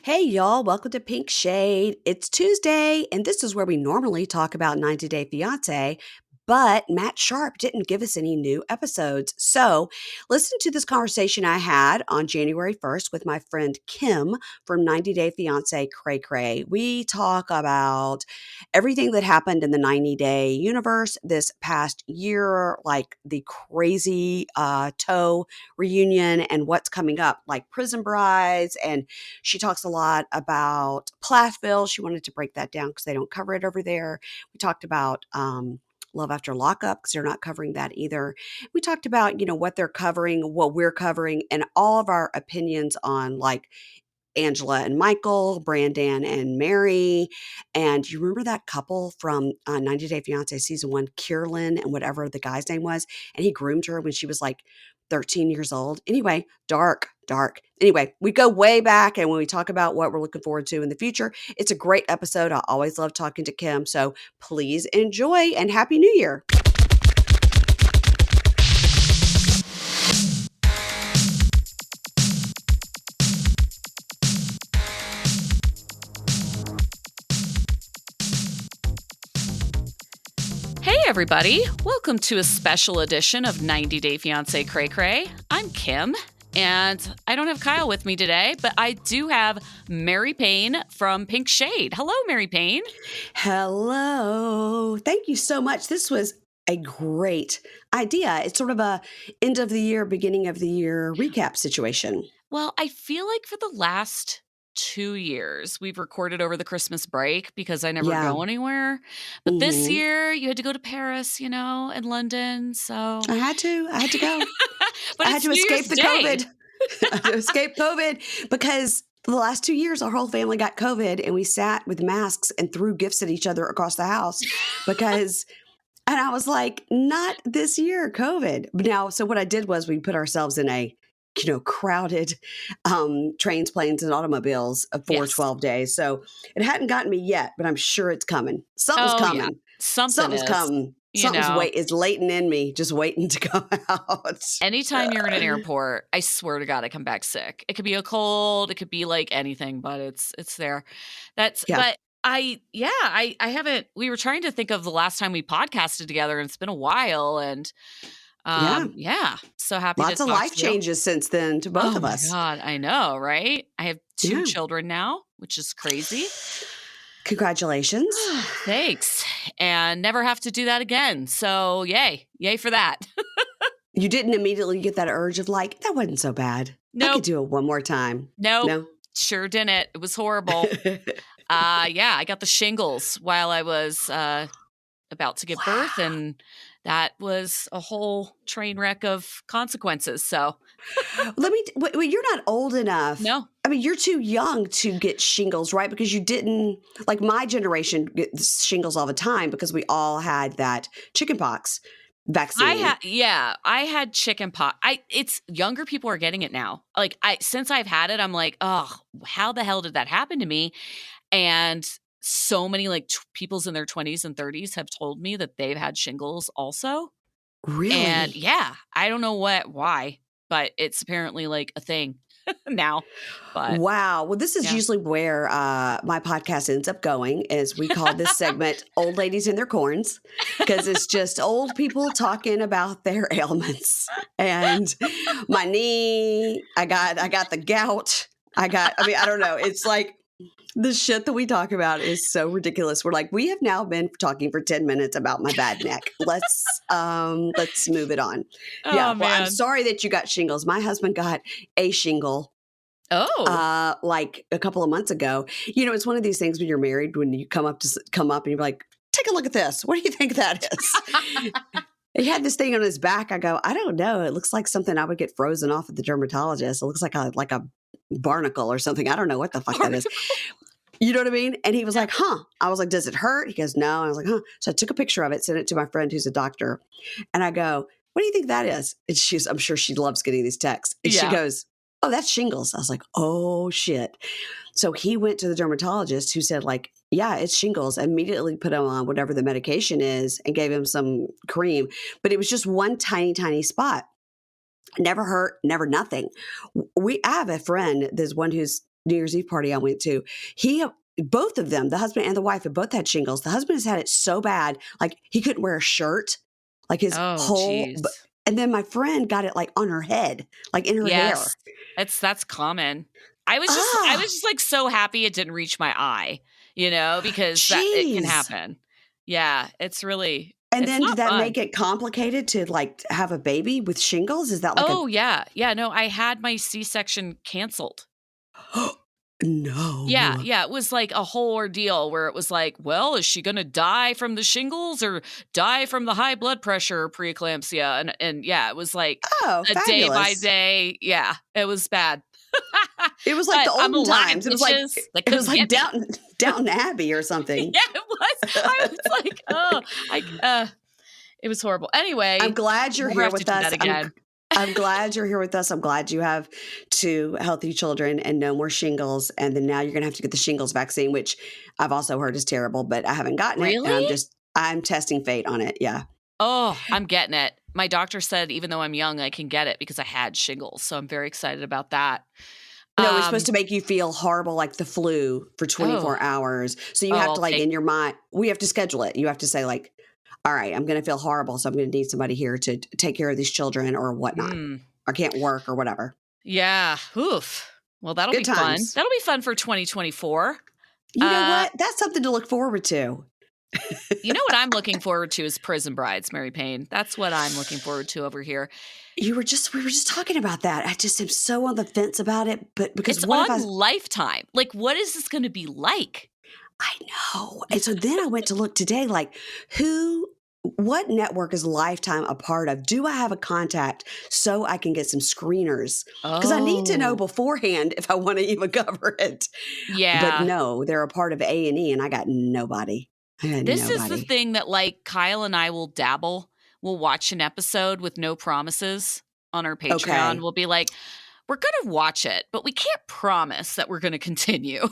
Hey y'all, welcome to Pink Shade. It's Tuesday, and this is where we normally talk about 90 Day Fiance, but Matt Sharp didn't give us any new episodes. So listen to this conversation I had on January 1st with my friend Kim from 90 Day Fiance Cray Cray. We talk about everything that happened in the 90 Day universe this past year, like the crazy toe reunion and what's coming up, like Prison Brides, and she talks a lot about Plathville. She wanted to break that down because they don't cover it over there. We talked about Love After Lockup because they're not covering that either. We talked about, what they're covering, what we're covering, and all of our opinions on like Angela and Michael, Brandon and Mary. And you remember that couple from 90 Day Fiance season 1, Kierlin and whatever the guy's name was? And he groomed her when she was like 13 years old. Anyway, dark. Anyway, we go way back. And when we talk about what we're looking forward to in the future, it's a great episode. I always love talking to Kim. So please enjoy and Happy New Year. Hey everybody, welcome to a special edition of 90 Day Fiance Cray Cray. I'm Kim, and I don't have Kyle with me today, but I do have Mary Payne from Pink Shade. Hello, Mary Payne. Hello. Thank you so much. This was a great idea. It's sort of a end of the year, beginning of the year recap situation. Well, I feel like for the last 2 years, we've recorded over the Christmas break because I never Yeah. go anywhere. But this Mhm. year, you had to go to Paris, and London, so. I had to go. But I had it's to New escape Year's the Day. COVID. I had to escape COVID because the last 2 years, our whole family got COVID and we sat with masks and threw gifts at each other across the house and I was like, not this year, COVID. But now, so what I did was we put ourselves in a, crowded trains, planes, and automobiles for Yes. 12 days. So it hadn't gotten me yet, but I'm sure it's coming. Something's Oh, yeah. coming. Something Something's is, coming. Something's is latent in me, just waiting to come out. anytime you're in an airport, I swear to God, I come back sick. It could be a cold, it could be like anything, but it's there. Yeah. But I haven't, we were trying to think of the last time we podcasted together, and it's been a while, and Yeah. so happy to Lots of talk life to you. changes since then to both Oh of my us. God, I know, right? I have 2 Yeah. children now, which is crazy. Congratulations. Thanks. And never have to do that again. So yay for that. You didn't immediately get that urge of like, that wasn't so bad. I Nope. could do it one more time. Nope. No? Sure didn't. It was horrible. I got the shingles while I was about to give birth, and that was a whole train wreck of consequences. So Well, you're not old enough. no. I mean, you're too young to get shingles, right? Because you didn't, like my generation gets shingles all the time because we all had that chickenpox vaccine. I had chicken pox. It's younger people are getting it now. Like since I've had it, I'm like, oh, how the hell did that happen to me? And so many like peoples in their 20s and 30s have told me that they've had shingles also. And Really? yeah, I don't know why, but it's apparently like a thing now. But Wow. Well, this is yeah. usually where my podcast ends up going is we call this segment Old Ladies in Their Corns because it's just old people talking about their ailments. And my knee, I got the gout. I don't know. It's like the shit that we talk about is so ridiculous. We're like, we have now been talking for 10 minutes about my bad neck. Let's move it on. Oh, Yeah. Well, I'm man. sorry that you got shingles. My husband got a shingle like a couple of months ago. It's one of these things when you're married, when you come up and you're like, take a look at this. What do you think that is? He had this thing on his back. I go, I don't know. It looks like something I would get frozen off at the dermatologist. It looks like a barnacle or something. I don't know what the fuck that is. You know what I mean? And he was like, huh. I was like, does it hurt? He goes, no. I was like, huh. So I took a picture of it, sent it to my friend who's a doctor. And I go, what do you think that is? And I'm sure she loves getting these texts. And she goes, oh, that's shingles. I was like, oh shit. So he went to the dermatologist who said like, yeah, it's shingles. Immediately put him on whatever the medication is and gave him some cream. But it was just one tiny, tiny spot. Never hurt, never nothing. I have a friend, there's one who's New Year's Eve party I went to, both of them, the husband and the wife, have both had shingles. The husband has had it so bad, like he couldn't wear a shirt, like his Oh, whole. geez. And then my friend got it like on her head, like in her Yes. hair. That's common. I was Ah, just like so happy it didn't reach my eye, because it can jeez. happen. Yeah, And it's then did not that fun. make it complicated to like have a baby with shingles? Is that like a Oh, yeah. Yeah, no, I had my C-section canceled. Yeah, no? yeah, it was like a whole ordeal where it was like, well, is she gonna die from the shingles or die from the high blood pressure or preeclampsia? And yeah, it was like Oh, a day by fabulous. day. Yeah, it was bad. It was like But the I'm olden alive, times. It was like bitches. They it was couldn't like get me. Downton Abbey or something. Yeah, it was. I was like, oh, it was horrible. I'm Anyway, glad you're never here have to with do us. that again. I'm glad you're here with us. I'm glad you have 2 healthy children and no more shingles, and then now you're gonna have to get the shingles vaccine, which I've also heard is terrible, but I haven't gotten it, and Really? I'm testing fate on it, yeah. Oh, I'm getting it. My doctor said even though I'm young, I can get it because I had shingles. So I'm very excited about that. No, it's supposed Um, to make you feel horrible like the flu for oh, 24 hours. So you oh, have I'll to like take in your mind, we have to schedule it. You have to say like, all right, I'm going to feel horrible. So I'm going to need somebody here to take care of these children or whatnot. mm, I can't work or whatever. yeah. Oof. Well, that'll Good be fun. times. That'll be fun for 2024. You know Uh, what? That's something to look forward to. you know what I'm looking forward to is Prison Brides, Mary Payne. That's what I'm looking forward to over here. We were just talking about that. I just am so on the fence about it. But because It's what if on Lifetime. Like, what is this going to be like? I know. And so then I went to look today, like what network is Lifetime a part of? Do I have a contact so I can get some screeners? Because I need to know Oh, beforehand if I want to even cover it. But yeah. no, they're a part of A&E and I got nobody. I had This is the nobody. thing that, like, Kyle and I will dabble. We'll watch an episode with no promises on our Patreon. Okay. We'll be like, we're going to watch it, but we can't promise that we're going to continue.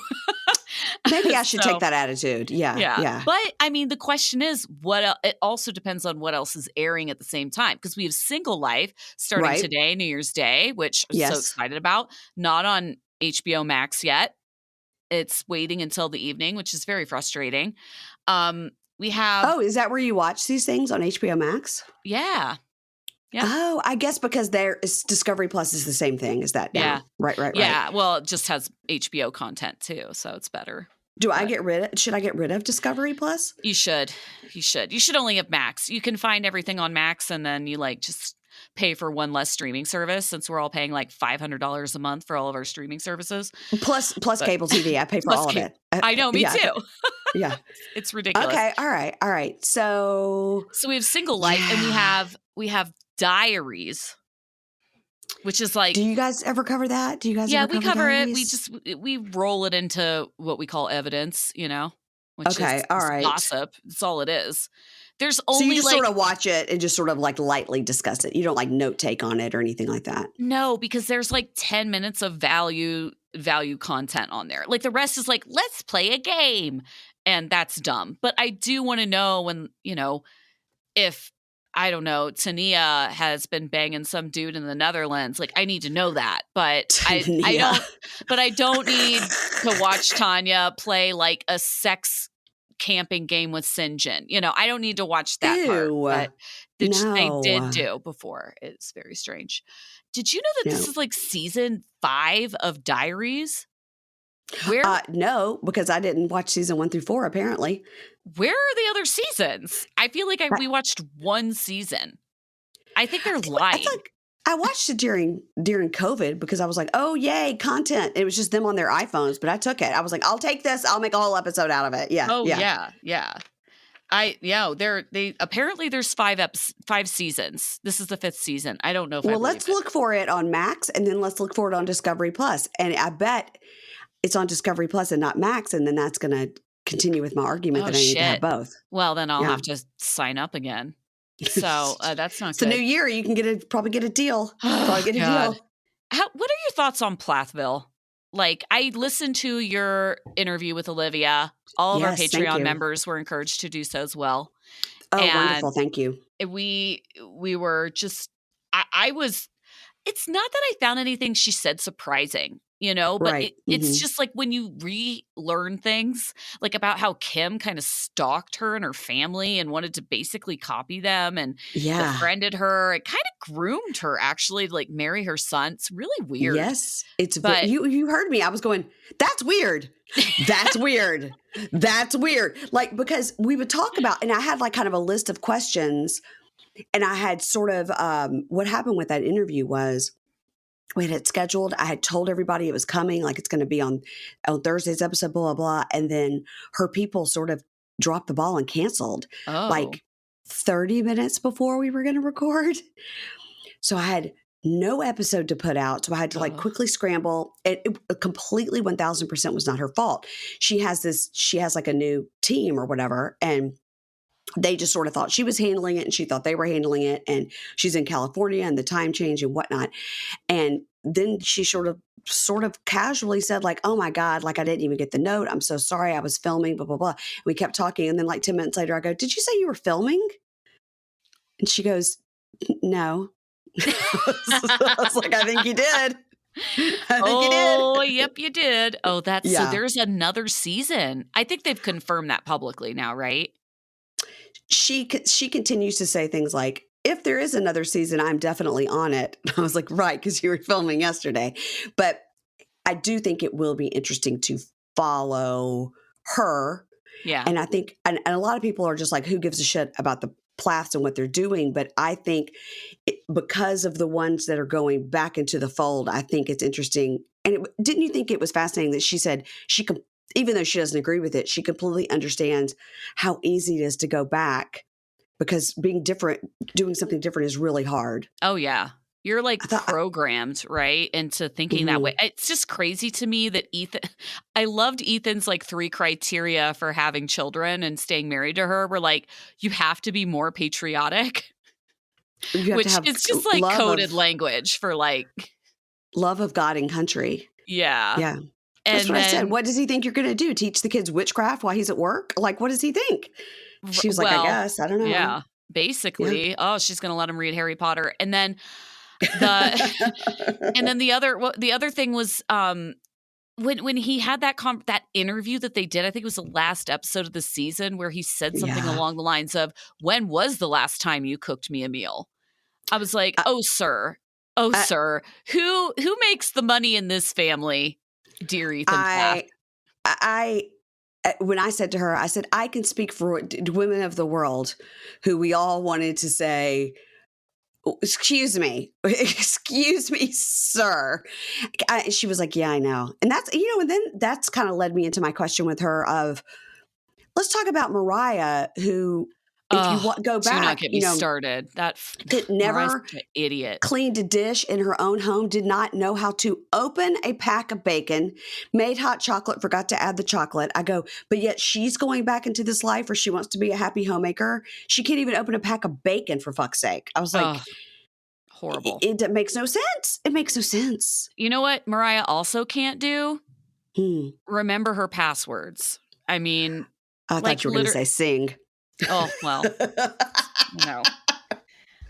Maybe I should take So, that attitude. Yeah. yeah. Yeah. But I mean, the question is, it also depends on what else is airing at the same time because we have Single Life starting Right. today, New Year's Day, which I'm so Yes. excited about. Not on HBO Max yet. It's waiting until the evening, which is very frustrating. We have, Oh, is that where you watch these things on HBO Max? yeah. Yep. Oh, I guess because Discovery Plus is the same thing as that Yeah. now. Right, right, right. Yeah. Well, it just has HBO content too, so it's better. But Should I get rid of Discovery Plus? you should. You should. You should only have Max. You can find everything on Max and then you like just pay for one less streaming service since we're all paying like $500 a month for all of our streaming services. Plus But cable TV. I pay for plus all of cable. it. I know, me Yeah, too. yeah. It's ridiculous. Okay, all right, all right. So, So we have Single Life and yeah. we have Diaries, which is Do like you guys ever cover that? Do you guys yeah, ever we cover cover it. diaries? We roll it into what we call evidence, which is Okay, all just right. gossip. That's all it is. There's So you only just sort like of watch it and just sort of like lightly discuss it. You don't like note take on it or anything like that. no, because there's like 10 minutes of value content on there. Like the rest is like, let's play a game. And that's dumb. But I do want to know when, if I don't know, Tania has been banging some dude in the Netherlands. Like I need to know that. But I Yeah. don't need to watch Tanya play like a sex camping game with Sinjin. I don't need to watch that part. Ew. But which they did No. do before. It's very strange. Did you know that this No. is like season 5 of Diaries? Where No, because I didn't watch season 1 through 4 apparently. where are the other seasons? I feel like Right. we watched one season. I think they're I lying. thought I watched it during COVID because I was like, "Oh, yay, content." It was just them on their iPhones, but I took it. I was like, "I'll take this. I'll make a whole episode out of it." Yeah, Oh yeah. yeah, yeah. They apparently there's 5 seasons. This is the 5th season. I don't know if I Well, believe let's it. look for it on Max and then let's look for it on Discovery Plus. And I bet it's on Discovery Plus and not Max, and then that's going to continue with my argument Oh that I need to have shit. both. Well, then I'll Yeah. have to sign up again. So that's not It's the new good. year. You can probably get a deal. Oh Probably get a God. deal. What are your thoughts on Plathville? Like, I listened to your interview with Olivia. All of our Yes, thank Patreon you. members were encouraged to do so as well. Oh, And wonderful. Thank you. we were just I was it's not that I found anything she said surprising. but Right. it's Mhm. just like when you relearn things like about how Kim kind of stalked her and her family and wanted to basically copy them and Yeah. befriended her. It kind of groomed her actually to like marry her son. It's really weird. Yes. It's But you heard me. I was going, "That's weird. That's weird. That's weird." Like, because we would talk about, and I had like kind of a list of questions, and I had sort of, what happened with that interview was we had it scheduled. I had told everybody it was coming, like it's going to be on Thursday's episode, blah, blah, blah. And then her people sort of dropped the ball and canceled oh, like 30 minutes before we were going to record. So I had no episode to put out. So I had to like ugh. quickly scramble. It completely 1000% was not her fault. She has like a new team or whatever. And they just sort of thought she was handling it and she thought they were handling it. And she's in California and the time change and whatnot. And then she sort of casually said like, "Oh my God, like I didn't even get the note. I'm so sorry. I was filming, blah, blah, blah." We kept talking. And then like 10 minutes later, I go, "Did you say you were filming?" And she goes, "No." I was like, "I think you did. I think you did." Oh, yep, you did. Oh, that's so Yeah. there's another season. I think they've confirmed that publicly now, right? She continues to say things like, "If there is another season, I'm definitely on it." I was like, "Right, because you were filming yesterday." But I do think it will be interesting to follow her. Yeah. And I think, and a lot of people are just like, who gives a shit about the Plaths and what they're doing? But I think because of the ones that are going back into the fold, I think it's interesting. And didn't you think it was fascinating that she said even though she doesn't agree with it, she completely understands how easy it is to go back because being different, doing something different is really hard. Oh, yeah. You're, I like, thought, programmed, right, into thinking that way. mhm. It's just crazy to me that Ethan I loved Ethan's, like, 3 criteria for having children and staying married to her were, like, you have to be more patriotic, You have to which have is just, like, coded of language for, like love of God and country. yeah. Yeah. That's And what I said. then What does he think you're going to do? Teach the kids witchcraft while he's at work? Like, what does he think? She was like, "I well, guess. I don't know." yeah, Yeah. basically, oh, she's gonna let him read Harry Potter, and then the and then the other thing was, when he had that interview that they did, I think it was the last episode of the season where he said something Yeah. along the lines of, "When was the last time you cooked me a meal?" I was like, I, "Oh, sir. Oh, I, sir. Who makes the money in this family, dear Ethan Plath?" I, I, when I said to her, I said, "I can speak for women of the world who we all wanted to say, 'Excuse me, excuse me, sir.'" She was like, "Yeah, I know." And and then that's kind of led me into my question with her of, let's talk about Mariah, who, if you Oh, go do not back, get me started. did Mariah's never such an idiot. cleaned a dish in her own home, did not know how to open a pack of bacon, made hot chocolate, forgot to add the chocolate. I go, but yet she's going back into this life where she wants to be a happy homemaker. She can't even open a pack of bacon, for fuck's sake. I was like, Oh, horrible. it makes no sense. It makes no sense. You know what Mariah also can't do? Hmm. Remember her passwords. I mean, I like, thought you were going to say sing. oh, well, no.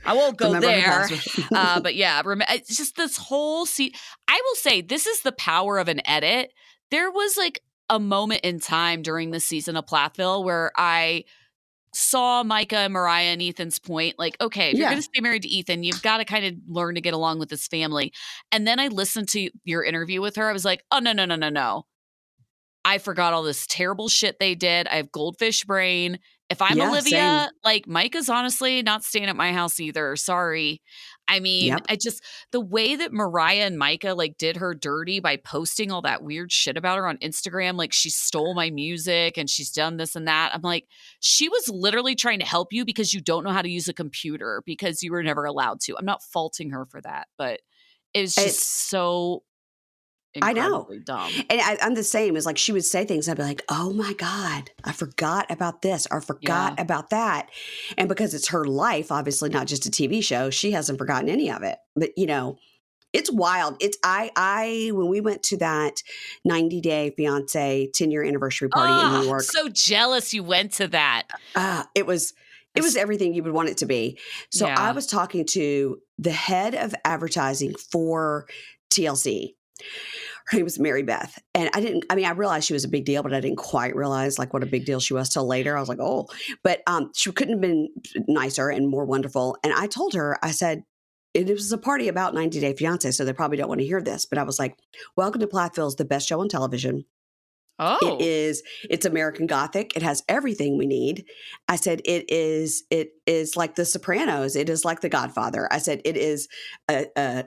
I won't go Remember her there. password. But yeah, it's just this whole I will say this is the power of an edit. There was like a moment in time during the season of Plathville where I saw Micah and Mariah and Ethan's point, like, okay, if you're going Yeah. to stay married to Ethan, you've got to kind of learn to get along with his family. And then I listened to your interview with her. I was like, oh, no, no, no, no, no. I forgot all this terrible shit they did. I have goldfish brain. If I'm Yeah. Same. Olivia, like Micah's honestly not staying at my house either. Sorry. I mean, Yep. the way that Mariah and Micah like did her dirty by posting all that weird shit about her on Instagram, like she stole my music and she's done this and that. I'm like, she was literally trying to help you because you don't know how to use a computer because you were never allowed to. I'm not faulting her for that, but it's It's, just so I know. incredibly dumb. And I'm the same. As like she would say things, I'd be like, "Oh my God, I forgot about this or Yeah. forgot about that." And because it's her life, obviously not just a TV show, she hasn't forgotten any of it. But it's wild. It's when we went to that 90-day fiance 10-year anniversary party in New Oh, York, so jealous you went to that. it was It's everything you would want it to be. So I yeah. was talking to the head of advertising for TLC. Her name was Mary Beth. And I realized she was a big deal, but I didn't quite realize like what a big deal she was till later. I was like, oh, but she couldn't have been nicer and more wonderful. And I told her, I said, it was a party about 90 Day Fiance, so they probably don't want to hear this. But I was like, welcome to Plathville, is the best show on television. Oh. It's American Gothic. It has everything we need. I said, it is like The Sopranos. It is like The Godfather. I said, it is a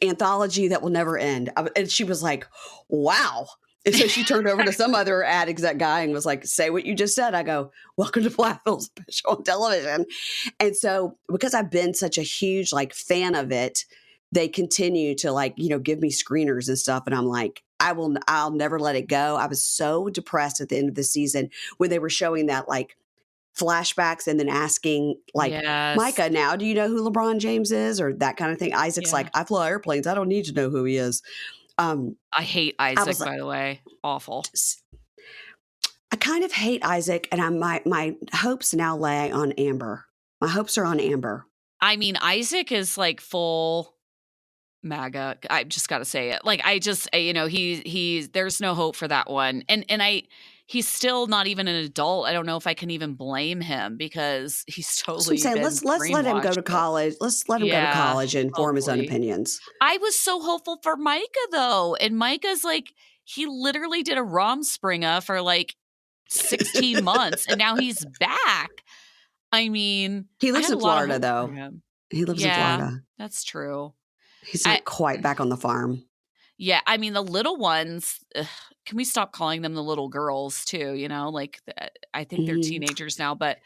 anthology that will never end. And she was like, wow. And so she turned over to some other ad exec guy and was like, say what you just said. I go, welcome to Plathville's show on television. And so because I've been such a huge like fan of it, they continue to like, give me screeners and stuff. And I'm like, I'll never let it go. I was so depressed at the end of the season when they were showing that like flashbacks and then asking like, Yes. Micah, now do you know who LeBron James is, or that kind of thing? Isaac's like, I fly airplanes. I don't need to know who he is. I hate Isaac, by the way. Awful. I kind of hate Isaac, and my hopes now lay on Amber. My hopes are on Amber. I mean, Isaac is like full MAGA. I just got to say it. Like, I just, he's there's no hope for that one. And he's still not even an adult. I don't know if I can even blame him because he's totally been let's let him go to college. Let's let him go to college and form his own opinions. I was so hopeful for Micah though. And Micah's like, he literally did a Romspringa for like 16 months and now he's back. I mean, he lives in Florida though. He lives in Florida. That's true. He's not quite back on the farm. Yeah. I mean, the little ones, can we stop calling them the little girls too? Like I think they're teenagers now, but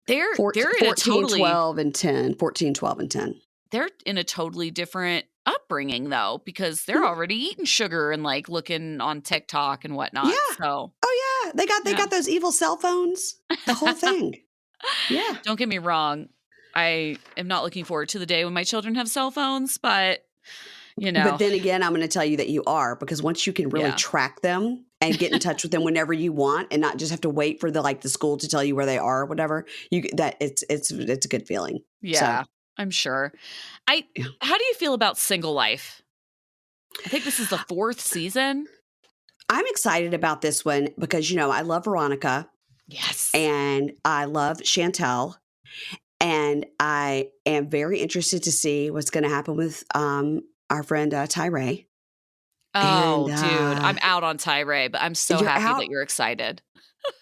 they're in 14, a totally 12 and 10, 14, 12 and 10. They're in a totally different upbringing though, because they're already eating sugar and like looking on TikTok and whatnot. Yeah. So, they got those evil cell phones, the whole thing. Yeah. Don't get me wrong. I am not looking forward to the day when my children have cell phones, but But then again, I'm going to tell you that you are, because once you can really track them and get in touch with them whenever you want and not just have to wait for the school to tell you where they are or whatever, it's a good feeling. Yeah, so. I'm sure. How do you feel about Single Life? I think this is the 4th season. I'm excited about this one because, I love Veronica. Yes. And I love Chantel. And I am very interested to see what's going to happen with our friend Tyree. Oh, dude, I'm out on Tyree, but I'm so happy that you're excited.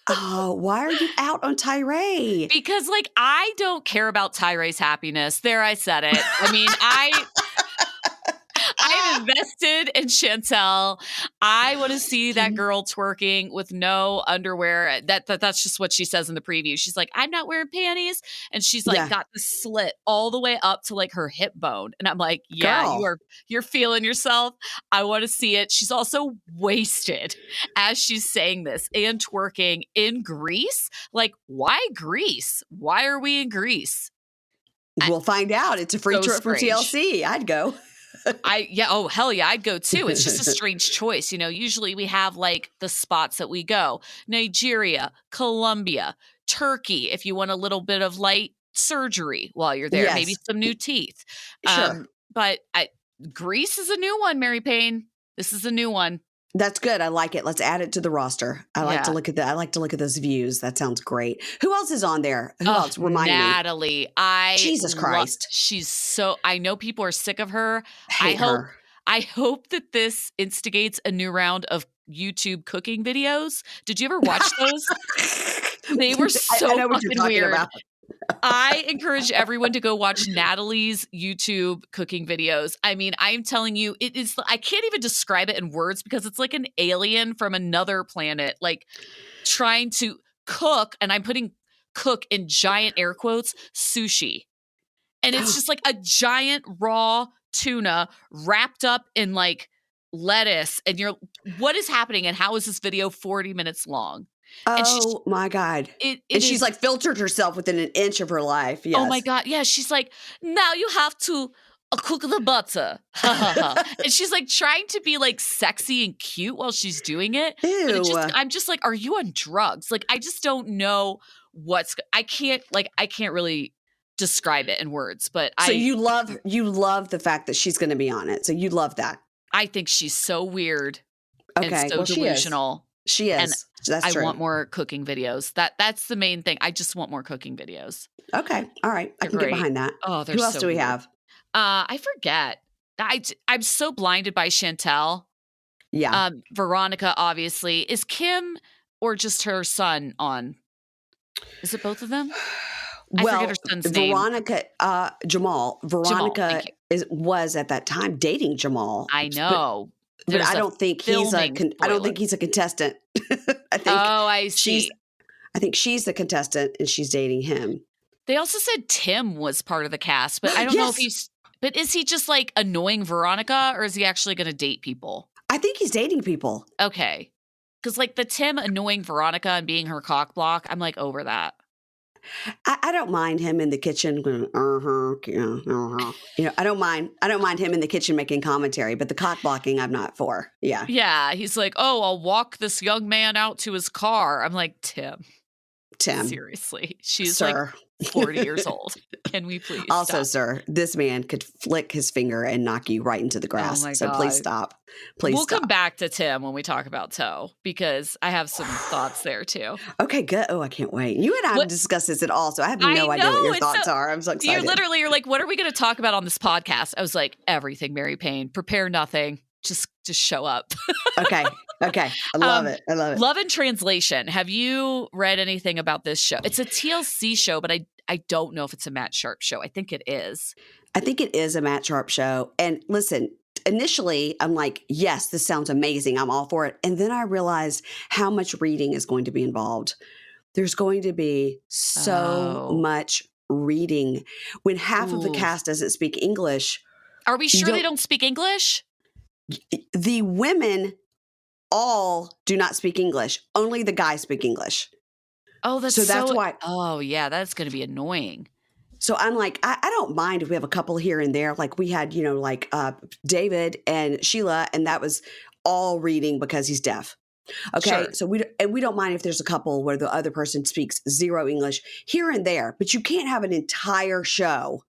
Oh, why are you out on Tyree? Because I don't care about Tyree's happiness. There, I said it. I mean, I'm invested in Chantel. I want to see that girl twerking with no underwear. That's just what she says in the preview. She's like, I'm not wearing panties. And she's got the slit all the way up to her hip bone. And I'm like, yeah, you're feeling yourself. I want to see it. She's also wasted as she's saying this and twerking in Greece. Why Greece? Why are we in Greece? We'll find out. It's a free trip from TLC. I'd go. Oh, hell yeah, I'd go too. It's just a strange choice. Usually we have the spots that we go. Nigeria, Colombia, Turkey, if you want a little bit of light surgery while you're there, maybe some new teeth. Sure. But Greece is a new one, Mary Payne. This is a new one. That's good. I like it. Let's add it to the roster. I like to look at that. I like to look at those views. That sounds great. Who else is on there? Who else? Remind me. Natalie. Jesus Christ. She's so. I know people are sick of her. Hate her. I hope that this instigates a new round of YouTube cooking videos. Did you ever watch those? They were so I know what you're talking weird. about. I encourage everyone to go watch Natalie's YouTube cooking videos. I mean, I'm telling you, it is, I can't even describe it in words because it's like an alien from another planet, trying to cook, and I'm putting cook in giant air quotes, sushi. And it's just a giant raw tuna wrapped up in lettuce. And what is happening? And how is this video 40 minutes long? Oh my God. And she's filtered herself within an inch of her life. Yes. Oh my God. Yeah. She's now you have to cook the butter. And she's trying to be sexy and cute while she's doing it. Ew. I'm just are you on drugs? I just don't know I can't really describe it in words, but so you love the fact that she's going to be on it. So you love that. I think she's so weird and Okay, so well, she is. delusional, She and is. That's I true. want more cooking videos. That's the main thing. I just want more cooking videos. Okay, all right. I They're can get great. behind that. Oh, they're Who else so do we weird. have? I forget. I'm so blinded by Chantel. Yeah. Veronica, obviously. Is Kim or just her son on? Is it both of them? I forget her Well, son's name. Veronica, Jamal, Jamal, Veronica thank you. was at that time dating Jamal, I but know. but There's I a don't think filming I don't spoiler. think he's a contestant. I think Oh, I she's see. I think she's the contestant and she's dating him. They also said Tim was part of the cast, but I don't know if Yes, he's but is he just, like, annoying Veronica, or is he actually gonna date people? I think he's dating people. Okay. Because like, the Tim annoying Veronica and being her cock block, I'm, like, over that. I don't mind him in the kitchen going, yeah, You know, I don't mind him in the kitchen making commentary, but the cock blocking I'm not for. Yeah. Yeah, he's like, "Oh, I'll walk this young man out to his car." I'm like, "Tim, Tim, seriously, she's, like, sir. 40 years old. Can we please Also, stop?" sir, this man could flick his finger and knock you right into the Oh grass. my So please god. stop. Please We'll come stop. back to Tim when we talk about Toe, because I have some thoughts there too. Okay, good. Oh, I can't wait. You and I haven't What discussed this at all, so I have I no idea what know, your it's so thoughts are. I'm so excited. you're like, "What are we gonna talk about on this podcast?" I was like, "Everything, Mary Payne. Prepare nothing. Just show up." Okay. Okay. I love it. I love it. Love and Translation. Have you read anything about this show? It's a TLC show, but I don't know if it's a Matt Sharp show. I think it is. I think it is a Matt Sharp show. And listen, initially, I'm like, yes, this sounds amazing. I'm all for it. And then I realized how much reading is going to be involved. There's going to be so Oh. much reading. When half of the Ooh. cast doesn't speak English, Are we you sure they don't, don't speak English? the women all do not speak English. Only the guys speak English. Oh, that's So that's so why. oh, yeah, that's gonna be annoying. So I'm like, I don't mind if we have a couple here and there. Like we had, like David and Sheila, and that was all reading because he's deaf. Okay, Sure. so we don't mind if there's a couple where the other person speaks zero English here and there, but you can't have an entire show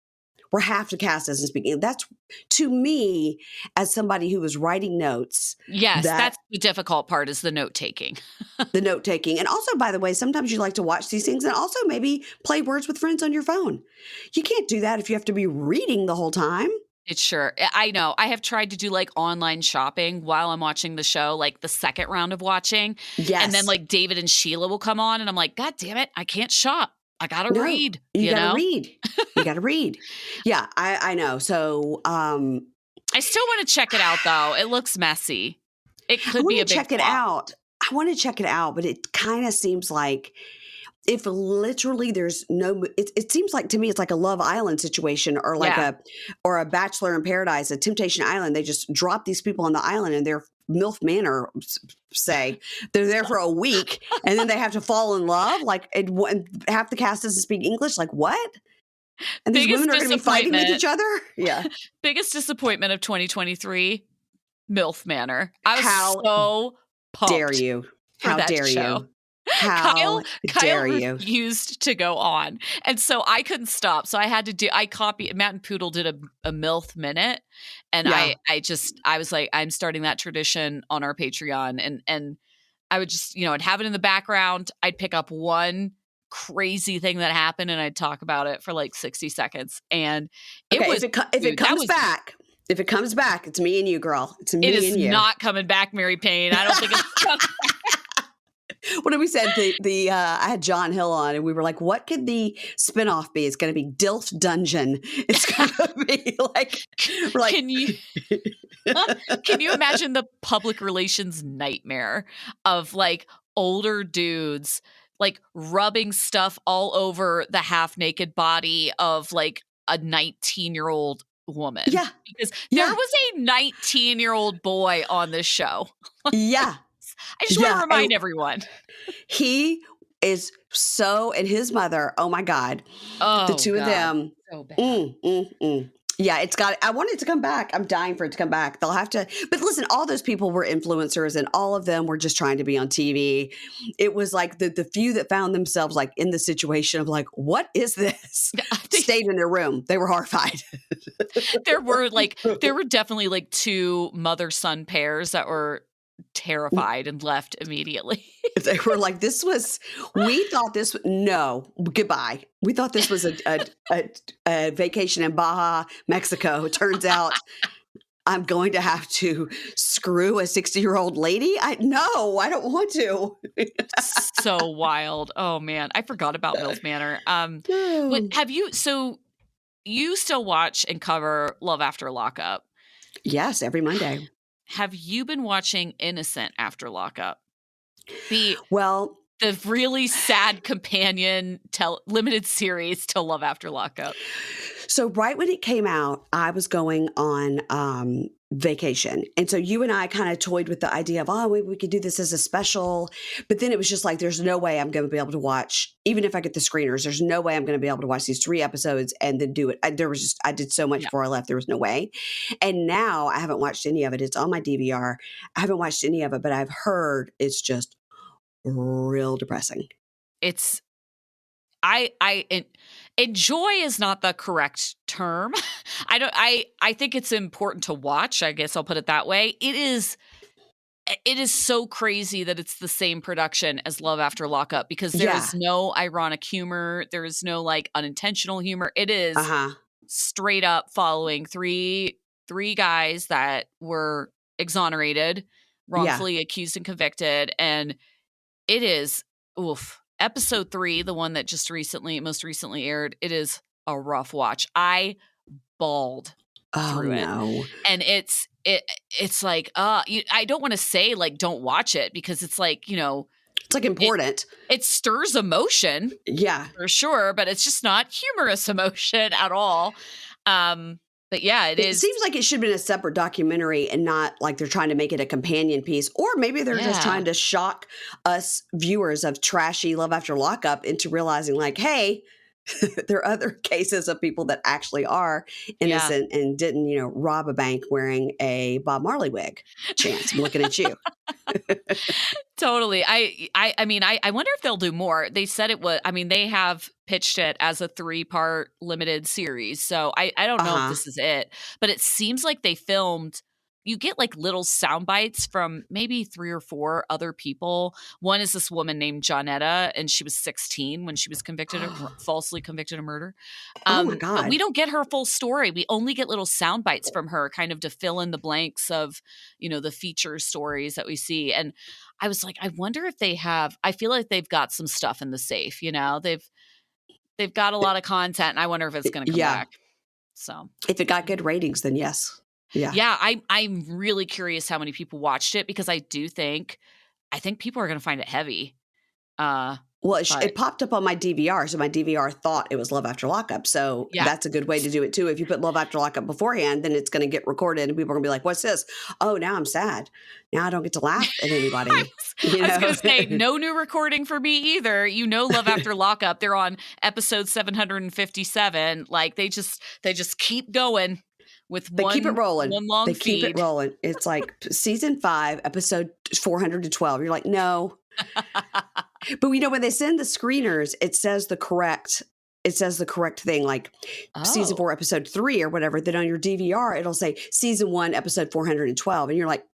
where half the cast doesn't speak English. That's, to me, as somebody who was writing notes, Yes, that that's the difficult part, is the note taking. the note taking. And also, by the way, sometimes you like to watch these things and also maybe play Words with Friends on your phone. You can't do that if you have to be reading the whole time. It's sure. I know. I have tried to do, like, online shopping while I'm watching the show, like, the second round of watching, and then, Yes. like, David and Sheila will come on, and I'm like, "God damn it, I can't shop. I gotta No, read," you you got to know? read. You got to read. Yeah, I know. So I still wanna check it out, though. It looks messy. It I could want be to a big check it flop. out. I want to check it out, but it kind of seems like if literally there's no, it seems like to me it's like a Love Island situation or like Yeah. a Bachelor in Paradise, a Temptation Island. They just drop these people on the island and they're MILF Manor, say they're there for a week and then they have to fall in love. Like and half the cast doesn't speak English. Like what? And these Biggest women are going to be fighting with disappointment each other? Yeah. biggest disappointment of 2023, MILF Manor. I was How so dare pumped you? for How that dare show. you? How Kyle dare you? refused to go on, and so I couldn't stop. So I had to I copied Matt and Poodle did a MILF minute, and Yeah. I was like, I'm starting that tradition on our Patreon, and I would just, I'd have it in the background. I'd pick up one crazy thing that happened and I'd talk about it for like 60 seconds. And it Okay, was, if it dude, that comes was, back, it's me and you, girl. It's it me is and you. not coming back, Mary Payne. I don't think it's coming. What did we said? I had John Hill on, and we were like, "What could the spinoff be? It's going to be DILF Dungeon. It's going to be like, we're like, Can you, can you imagine the public relations nightmare of like older dudes like rubbing stuff all over the half naked body of like a 19-year-old woman? yeah, Because there yeah, was a 19-year-old boy on this show. yeah, I just want to yeah." And remind everyone. he is so, and his mother. Oh my God, the Oh two of God, them. so bad. Mm. Yeah, I want it to come back. I'm dying for it to come back. They'll have to, but listen, all those people were influencers and all of them were just trying to be on TV. It was like the few that found themselves like in the situation of like, what is this? I think Stayed in their room. They were horrified. there were definitely like two mother-son pairs that were terrified and left immediately. They were like, we thought no, goodbye. We thought this was a vacation in Baja, Mexico. Turns out I'm going to have to screw a 60-year-old lady. No, I don't want to. So wild. Oh man, I forgot about Mills Manor. No. So you still watch and cover Love After Lockup. Yes, every Monday. Have you been watching Innocent After Lockup? The Well, really sad companion limited series to Love After Lockup. so right when it came out, I was going on vacation. And so you and I kind of toyed with the idea of, oh, we could do this as a special. But then it was just like, there's no way I'm going to be able to watch, even if I get the screeners, there's no way I'm going to be able to watch these 3 episodes and then do it. I did so much Yeah. before I left. There was no way. And now I haven't watched any of it. It's on my DVR. I haven't watched any of it, but I've heard it's just real depressing. It's enjoy is not the correct term. I think it's important to watch. I guess I'll put it that way. It is so crazy that it's the same production as Love After Lockup because there is no ironic humor. There is no like unintentional humor. It is straight up following three guys that were exonerated, wrongfully accused and convicted. And it is, episode 3, the one that most recently aired, it is a rough watch. I bawled through it. And it's like, I don't want to say like, don't watch it because it's like, it's like important. It stirs emotion. Yeah. For sure. But it's just not humorous emotion at all. But yeah, it seems like it should have been a separate documentary and not like they're trying to make it a companion piece. Or maybe they're just trying to shock us viewers of trashy Love After Lockup into realizing like, hey, there are other cases of people that actually are innocent and didn't, rob a bank wearing a Bob Marley wig. Chance, I'm looking at you. Totally. I mean, I wonder if they'll do more. They said it was, they have pitched it as a 3-part limited series. So I don't know if this is it, but it seems like they filmed, you get like little sound bites from maybe 3 or 4 other people. One is this woman named Johnetta, and she was 16 when she was falsely convicted of murder. Oh my God. But we don't get her full story. We only get little sound bites from her kind of to fill in the blanks of, the feature stories that we see. And I was like, I wonder if I feel like they've got some stuff in the safe, they've got a lot of content and I wonder if it's going to come back. So if it got good ratings, then yes. Yeah. I'm really curious how many people watched it because I think people are going to find it heavy. Well, it popped up on my DVR, so my DVR thought it was Love After Lockup. So that's a good way to do it too. If you put Love After Lockup beforehand, then it's going to get recorded and people are going to be like, what's this? Oh, now I'm sad. Now I don't get to laugh at anybody. I was going to say, no new recording for me either. Love After Lockup. They're on episode 757. Like they just keep going. They keep it rolling. One long they feed. Keep it rolling. It's like season 5, episode 412. You're like, no. But when they send the screeners, it says the correct thing, like season 4, episode 3 or whatever. Then on your DVR, it'll say season 1, episode 412. And you're like,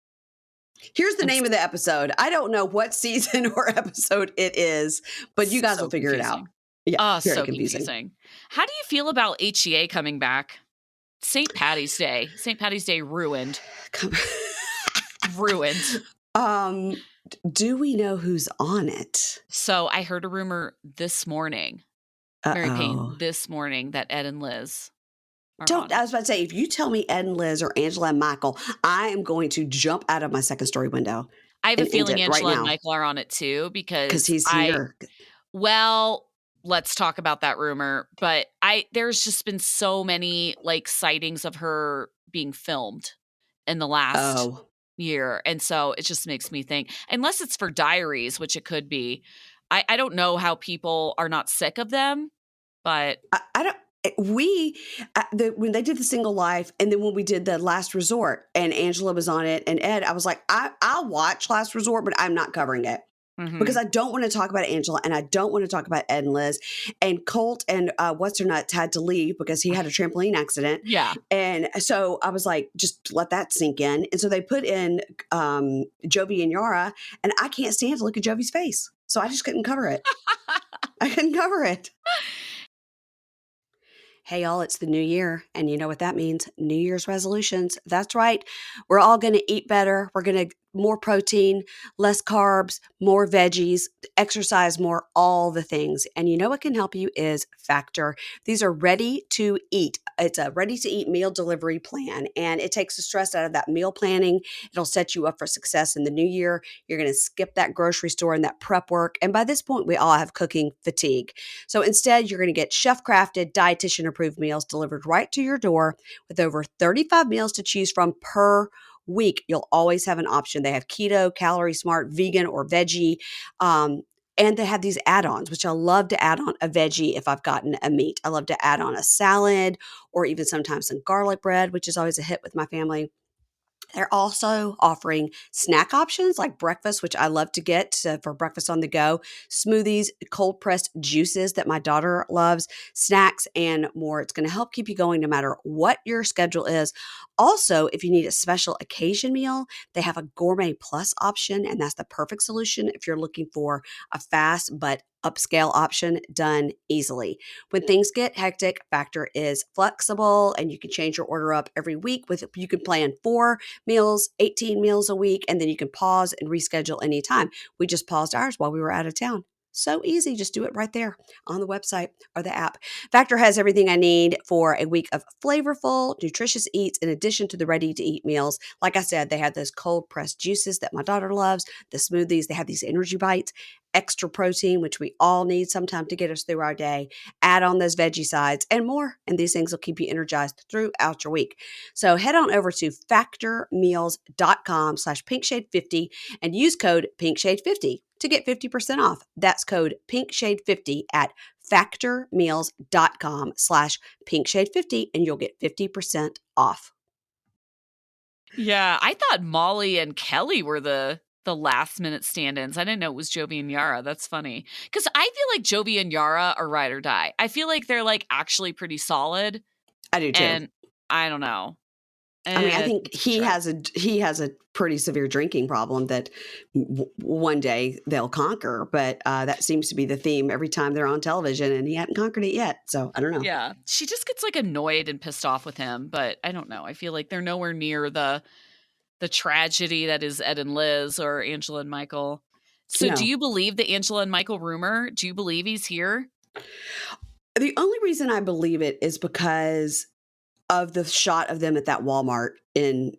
here's the name of the episode. I don't know what season or episode it is, but you guys will figure it out. Yeah. Very confusing. How do you feel about HEA coming back? St. Paddy's Day ruined. Ruined. Do we know who's on it? So I heard a rumor this morning, Mary Payne, this morning that Ed and Liz are on it. I was about to say, if you tell me Ed and Liz or Angela and Michael, I am going to jump out of my second story window. I have a feeling Angela and Michael are on it too because he's here. Well, let's talk about that rumor. But there's just been so many like sightings of her being filmed in the last year. And so it just makes me think, unless it's for diaries, which it could be, I don't know how people are not sick of them, but I don't, When they did the Single Life, and then when we did the Last Resort, and Angela was on it, and Ed, I was like, I'll watch Last Resort, but I'm not covering it. Because Mhm. I don't want to talk about Angela, and I don't want to talk about Ed and Liz. And Colt and what's her nuts had to leave because he had a trampoline accident. Yeah. And so I was like, just let that sink in. And so they put in Jovi and Yara, and I can't stand to look at Jovi's face. So I just couldn't cover it. I couldn't cover it. Hey, y'all, it's the new year. And you know what that means? New Year's resolutions. That's right. We're all going to eat better. We're going to more protein, less carbs, more veggies, exercise more, all the things. And you know what can help you is Factor. These are ready to eat. It's a ready to eat meal delivery plan, and it takes the stress out of that meal planning. It'll set you up for success in the new year. You're going to skip that grocery store and that prep work. And by this point, we all have cooking fatigue. So instead, you're going to get chef crafted, dietitian approved meals delivered right to your door with over 35 meals to choose from per week. You'll always have an option. They have keto, calorie smart, vegan, or veggie. And they have these add-ons, which I love to add on a veggie if I've gotten a meat. I love to add on a salad or even sometimes some garlic bread, which is always a hit with my family. They're also offering snack options like breakfast, which I love to get for breakfast on the go, smoothies, cold pressed juices that my daughter loves, snacks, and more. It's going to help keep you going no matter what your schedule is. Also, if you need a special occasion meal, they have a gourmet plus option, and that's the perfect solution if you're looking for a fast but upscale option done easily. When things get hectic, Factor is flexible and you can change your order up every week. You can plan 4 meals, 18 meals a week, and then you can pause and reschedule anytime. We just paused ours while we were out of town. So easy. Just do it right there on the website or the app. Factor has everything I need for a week of flavorful, nutritious eats in addition to the ready to eat meals. Like I said, they have those cold pressed juices that my daughter loves, the smoothies, they have these energy bites, extra protein, which we all need sometime to get us through our day, add on those veggie sides and more. And these things will keep you energized throughout your week. So head on over to factormeals.com/pinkshade50 and use code pinkshade50 to get 50% off. That's code pinkshade50 at factormeals.com/pinkshade50 and you'll get 50% off. Yeah, I thought Molly and Kelly were the last minute stand-ins. I didn't know it was Jovi and Yara. That's funny. Because I feel like Jovi and Yara are ride or die. I feel like they're like actually pretty solid. I do too. And I don't know. I mean, I think It's a he trip. has a pretty severe drinking problem that one day they'll conquer. But that seems to be the theme every time they're on television, and he hadn't conquered it yet. So I don't know. Yeah. She just gets like annoyed and pissed off with him, but I don't know. I feel like they're nowhere near the tragedy that is Ed and Liz or Angela and Michael. So do No, you believe the Angela and Michael rumor? Do you believe he's here? the only reason I believe it is because of the shot of them at that Walmart in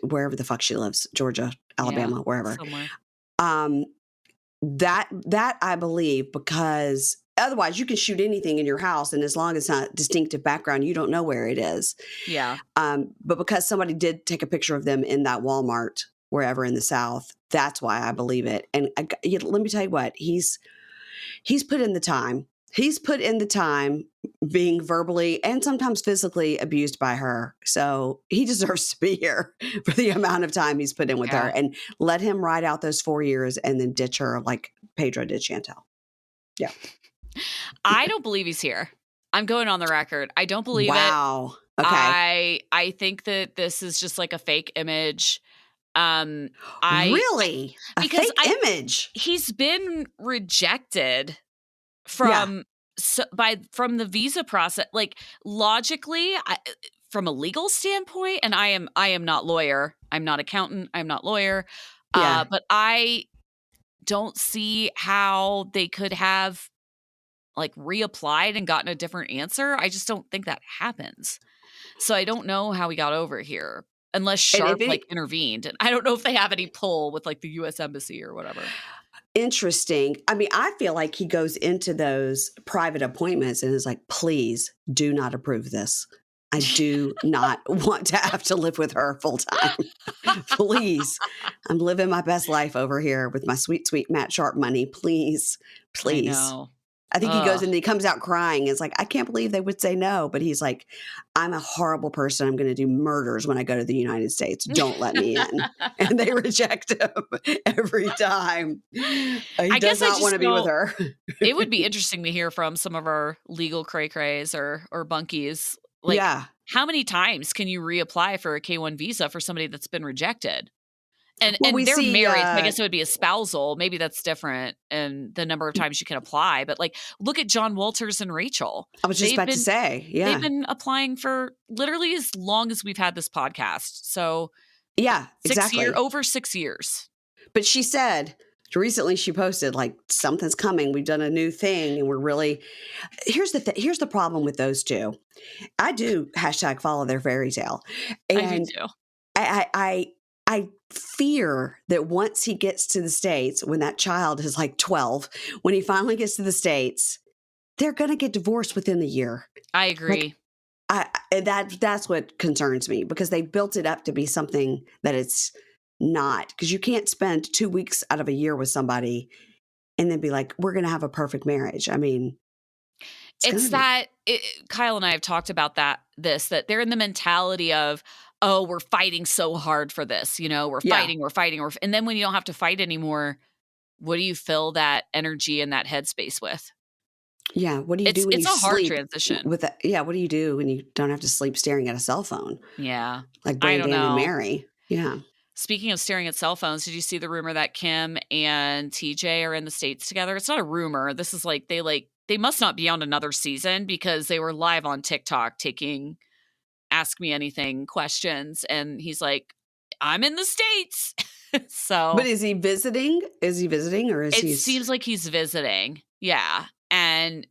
wherever the fuck she lives, Georgia, Yeah, Alabama, wherever. somewhere. Um, that I believe, because otherwise you can shoot anything in your house, and as long as it's not distinctive background, you don't know where it is. Yeah. But because somebody did take a picture of them in that Walmart wherever in the South, that's why I believe it. And let me tell you what, he's put in the time. He's put in the time being verbally and sometimes physically abused by her. So he deserves to be here for the amount of time he's put in with her, Yeah. and let him ride out those 4 years and then ditch her like Pedro did Chantel. Yeah. I don't believe he's here. I'm going on the record. I don't believe it. Wow. Okay. I think that this is just like a fake image. Um I Really? A because fake image? he's been rejected Yeah. from from the visa process. Like logically, from a legal standpoint, and I am not lawyer. I'm not accountant. I'm not lawyer. Yeah. But I don't see how they could have like reapplied and gotten a different answer. I just don't think that happens. So I don't know how we got over here unless And if Sharp like any intervened. And I don't know if they have any pull with like the US embassy or whatever. interesting. I mean, I feel like he goes into those private appointments and is like, please do not approve this. I do not want to have to live with her full time. Please. I'm living my best life over here with my sweet, sweet Matt Sharp money. Please, I please. know. I think he goes Ugh. and he comes out crying. It's like, I can't believe they would say no. But he's like, I'm a horrible person. I'm going to do murders when I go to the United States. Don't let me in. And they reject him every time. He I does guess I not want just to be with don't her. it would be interesting to hear from some of our legal cray crays or bunkies. Like, Yeah. how many times can you reapply for a K-1 visa for somebody that's been rejected? And Well, and we they're see, married, so I guess it would be a spousal. Maybe that's different and the number of times you can apply. But like, look at John Walters and Rachel. I was just They've about to been say, they've yeah. been applying for literally as long as we've had this podcast. So Yeah, exactly. over 6 years. But she said recently she posted like something's coming. We've done a new thing and we're really here's the problem with those two. I do #follow their fairy tale. I do And too. I fear that once he gets to the States, when that child is like 12, when he finally gets to the States, they're gonna get divorced within the year. I Like agree. that's what concerns me because they built it up to be something that it's not. Because you can't spend 2 weeks out of a year with somebody and then be like, "We're gonna have a perfect marriage." I mean, it's It's gonna be that Kyle and I have talked about that they're in the mentality of, "Oh, we're fighting so hard for this, we're yeah, fighting, we're fighting, and then when you don't have to fight anymore, what do you fill that energy and that headspace with? yeah. What do you do when It's you a hard sleep transition. with that? Yeah, what do you do when you don't have to sleep staring at a cell phone Yeah. like I don't Brandan and know. Mary? Yeah. Speaking of staring at cell phones, did you see the rumor that Kim and TJ are in the States together? It's not a rumor. This is they must not be on another season because they were live on TikTok taking ask me anything questions. And he's like, I'm in the States. But So is he visiting? Is he visiting or is it he seems like he's visiting. Yeah. And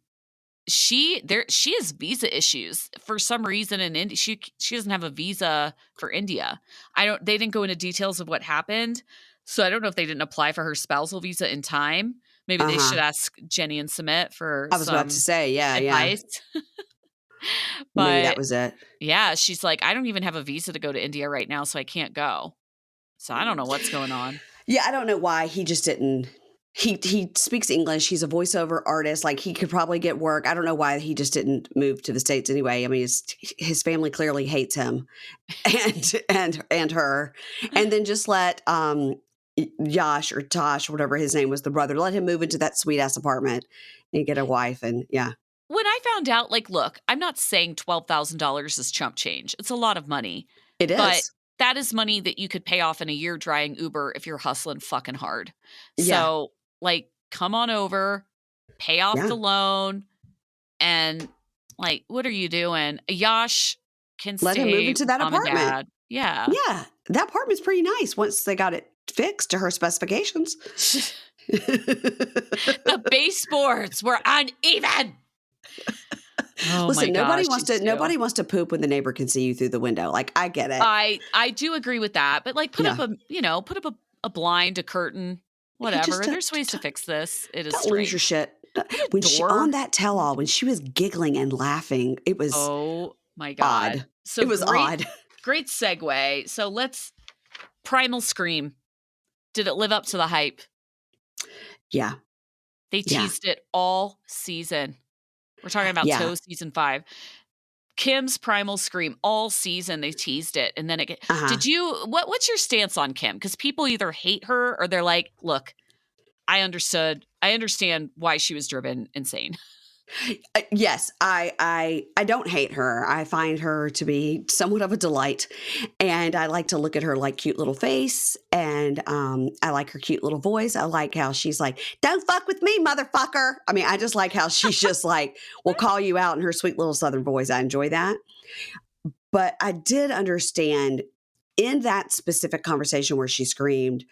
she has visa issues for some reason in India. She doesn't have a visa for India. They didn't go into details of what happened. So I don't know if they didn't apply for her spousal visa in time. Maybe they should Uh-huh. ask Jenny and Sumit for I was about to some say, yeah, yeah. advice. Maybe that But was it. yeah, she's like, I don't even have a visa to go to India right now, so I can't go. So I don't know what's going on. Yeah, I don't know why he just didn't. He speaks English. He's a voiceover artist. Like he could probably get work. I don't know why he just didn't move to the States anyway. I mean, his family clearly hates him and her. And then just let Yash or Tosh, whatever his name was, the brother, let him move into that sweet ass apartment and get a wife. And yeah, When I found out, like, look, I'm not saying $12,000 is chump change. It's a lot of money, it but is. that is money that you could pay off in a year driving Uber if you're hustling fucking hard. Yeah, So, like, come on over, pay off yeah. the loan, and like, what are you doing? Yash can Let him move stay into with that mom and apartment. dad. Yeah. Yeah, that apartment's pretty nice once they got it fixed to her specifications. The baseboards were uneven. Oh my Listen, gosh, these two. nobody wants to poop when the neighbor can see you through the window. Like, I get it. I do agree with that, but like Yeah. put up a blind, a curtain, He just whatever. There's ways to fix this. It is don't lose your strange. shit. Put a When she on door. that tell-all, when she was giggling and laughing, it was Oh my god. odd. So It was odd. great segue. So let's Primal Scream. Did it live up to the hype? Yeah. They Yeah. teased it all season. We're talking about Yeah. Toe season 5. Kim's Primal Scream all season they teased it, and then Uh-huh. what's your stance on Kim? Because people either hate her or they're like, look, I understand why she was driven insane. Yes, I don't hate her. I find her to be somewhat of a delight, and I like to look at her like cute little face, and I like her cute little voice. I like how she's like, "Don't fuck with me, motherfucker." I mean, I just like how she's just like, "Will call you out" in her sweet little Southern voice. I enjoy that, but I did understand in that specific conversation where she screamed,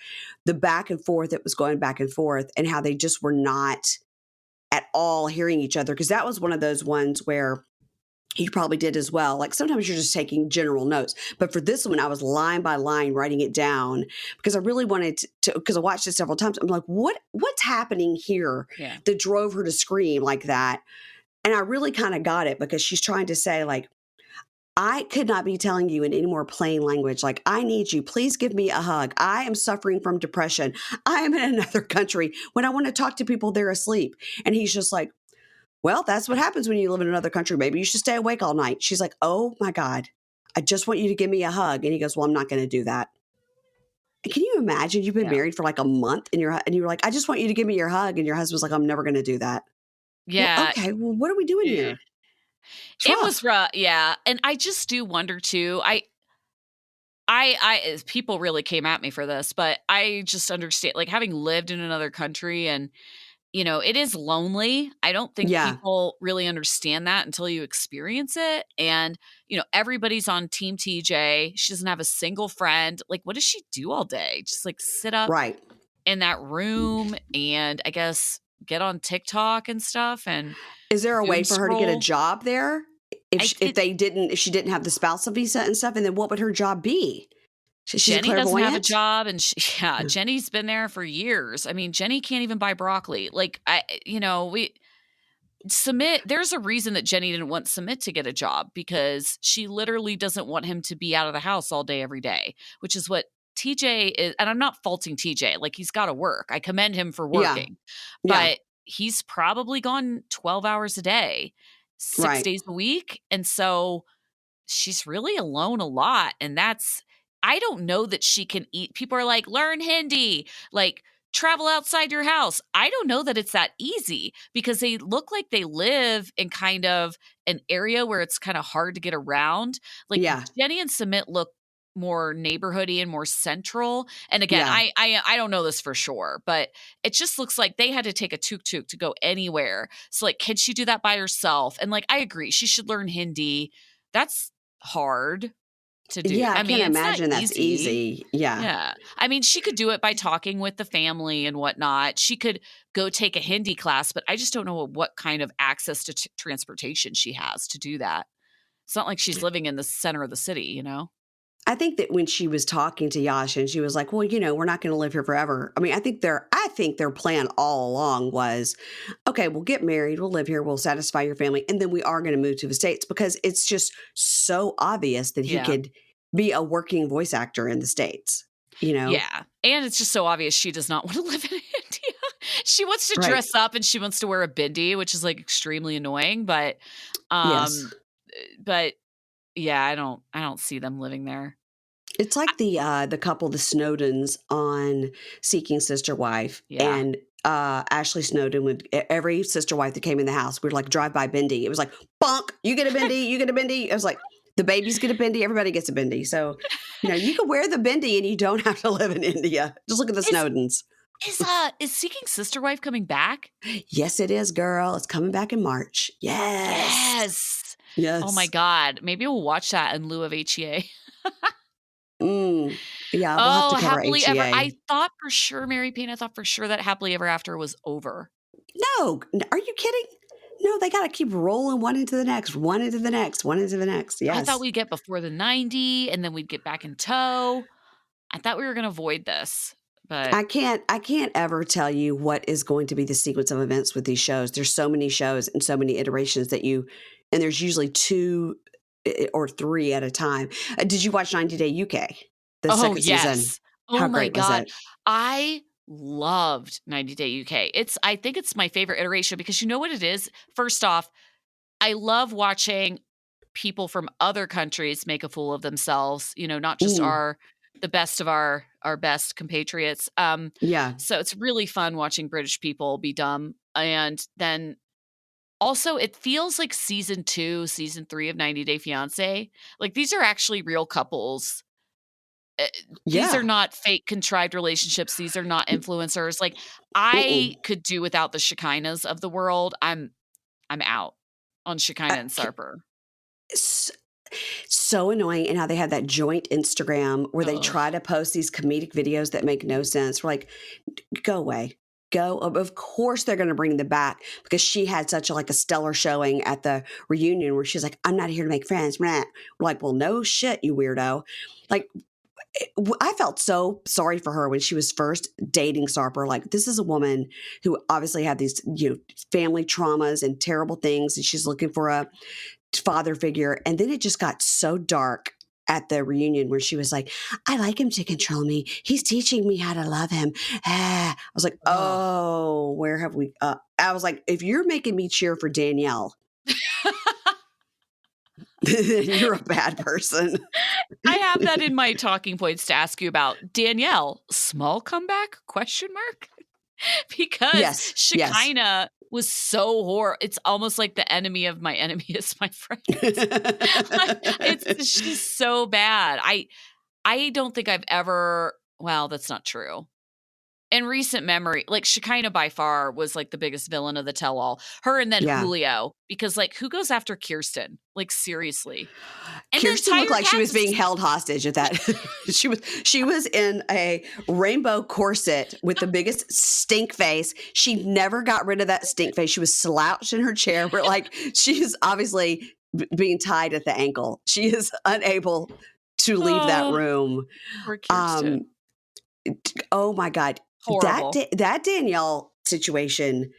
the back and forth that was going back and forth, and how they just were not at all hearing each other, because that was one of those ones where he probably did as well. Like sometimes you're just taking general notes, but for this one, I was line by line writing it down because I really wanted to. Because I watched it several times. I'm like, what's happening here Yeah. that drove her to scream like that? And I really kind of got it because she's trying to say like, I could not be telling you in any more plain language. Like, I need you. Please give me a hug. I am suffering from depression. I am in another country. When I want to talk to people, they're asleep. And he's just like, Well, that's what happens when you live in another country. Maybe you should stay awake all night. She's like, oh my God, I just want you to give me a hug. And he goes, well, I'm not going to do that. And can you imagine you've been Yeah. married for like a month and you're like, I just want you to give me your hug. And your husband's like, I'm never going to do that. Well, Yeah. okay. Well, what are we doing Yeah. here? It's It was rough. rough. Yeah. And I just do wonder too. People really came at me for this, but I just understand, like, having lived in another country and, it is lonely. I don't think Yeah. people really understand that until you experience it. And, everybody's on Team TJ. She doesn't have a single friend. Like, what does she do all day? Just like sit up Right. in that room and I guess get on TikTok and stuff and Is there a way doom for her to get a scroll. job there? If I she, it if she didn't have the spousal visa and stuff, and then what would her job be? She's a Jenny doesn't have a clairvoyant? job and yeah, Yeah. Jenny's been there for years. I mean, Jenny can't even buy broccoli. Like we Submit, there's a reason that Jenny didn't want Submit to get a job because she literally doesn't want him to be out of the house all day every day, which is what TJ is. And I'm not faulting TJ, like he's got to work. I commend him for Yeah. working, Yeah. but he's probably gone 12 hours a day, 6 Right. days a week. And so she's really alone a lot. And I don't know that she can eat. People are like, learn Hindi, like travel outside your house. I don't know that it's that easy because they look like they live in kind of an area where it's kind of hard to get around. Like Yeah. Jenny and Submit look more neighborhoody and more central. And again, Yeah. I don't know this for sure, but it just looks like they had to take a tuk-tuk to go anywhere. So like, can she do that by herself? And like, I agree, she should learn Hindi. That's hard to do. Yeah. I I can't mean, it's not imagine that's easy. easy. Yeah. Yeah. I mean, she could do it by talking with the family and whatnot. She could go take a Hindi class, but I just don't know what kind of access to transportation she has to do that. It's not like she's living in the center of the city. I think that when she was talking to Yash and she was like, well, we're not going to live here forever. I mean, I think their plan all along was, okay, we'll get married, we'll live here, we'll satisfy your family. And then we are going to move to the States because it's just so obvious that he Yeah. could be a working voice actor in the States. Yeah. And it's just so obvious she does not want to live in India. She wants to Right. dress up and she wants to wear a bindi, which is like extremely annoying, but Yes. but yeah, I don't see them living there. It's like the couple, the Snowdens on Seeking Sister Wife, Yeah. and Ashley Snowden would every sister wife that came in the house, we'd like drive by bindi. It was like, bonk, you get a bindi, you get a bindi. It was like the babies get a bindi, everybody gets a bindi. So, you can wear the bindi and you don't have to live in India. Just look at the Snowdens. Is Seeking Sister Wife coming back? Yes, it is, girl. It's coming back in March. Yes. Yes. Oh my Yes. God. Maybe we'll watch that in lieu of HEA. Yeah, we'll have to cover Happily Ever. HEA. I thought for sure, Mary Payne, I thought for sure that Happily Ever After was over. No, are you kidding? No, they got to keep rolling one into the next, one into the next, one into the next. I thought Yes. we'd get before the 90 and then we'd get back in tow. I thought we were going to avoid this, but I can't ever tell you what is going to be the sequence of events with these shows. There's so many shows and so many iterations and there's usually 2 or 3 at a time. Did you watch 90 Day UK? The second season. Yes. Oh How my great was God. it? I loved 90 Day UK. I think it's my favorite iteration because you know what it is? First off, I love watching people from other countries make a fool of themselves, not just Mm, the best of our best compatriots. yeah. So it's really fun watching British people be dumb. And then also it feels like season 2, season 3 of 90 Day Fiance. Like these are actually real couples. These are Yeah. not fake contrived relationships. These are not influencers. Like Mm-mm. I could do without the Shekinahs of the world. I'm out on Shekinah and Ca Sarper. s So annoying, and how they have that joint Instagram where they Oh, try to post these comedic videos that make no sense. We're like, go away. Go. Of course they're gonna bring them back because she had such a stellar showing at the reunion where she's like, "I'm not here to make friends." Meh. We're like, "Well, no shit, you weirdo." Like, I felt so sorry for her when she was first dating Sarper. Like, this is a woman who obviously had these, family traumas and terrible things, and she's looking for a father figure. And then it just got so dark at the reunion where she was like, I like him to control me. He's teaching me how to love him. I was like, Ugh. oh, where have we? I was like, if you're making me cheer for Danielle, you're a bad person. I have that in my talking points to ask you about. Danielle, small comeback? Question mark? Because Yes. Shekinah was so horrible. It's almost like the enemy of my enemy is my friend. She's so bad. I don't think I've ever, well, that's not true. In recent memory, like Shekinah by far was like the biggest villain of the tell-all. Her and then Yeah. Julio, because like who goes after Kirsten? Like seriously. And Kirsten looked like she was being held hostage at that. she was in a rainbow corset with the biggest stink face. She never got rid of that stink face. She was slouched in her chair. Where like she is obviously being tied at the ankle. She is unable to leave that room. Poor Kirsten. Oh my God. Horrible. That Danielle situation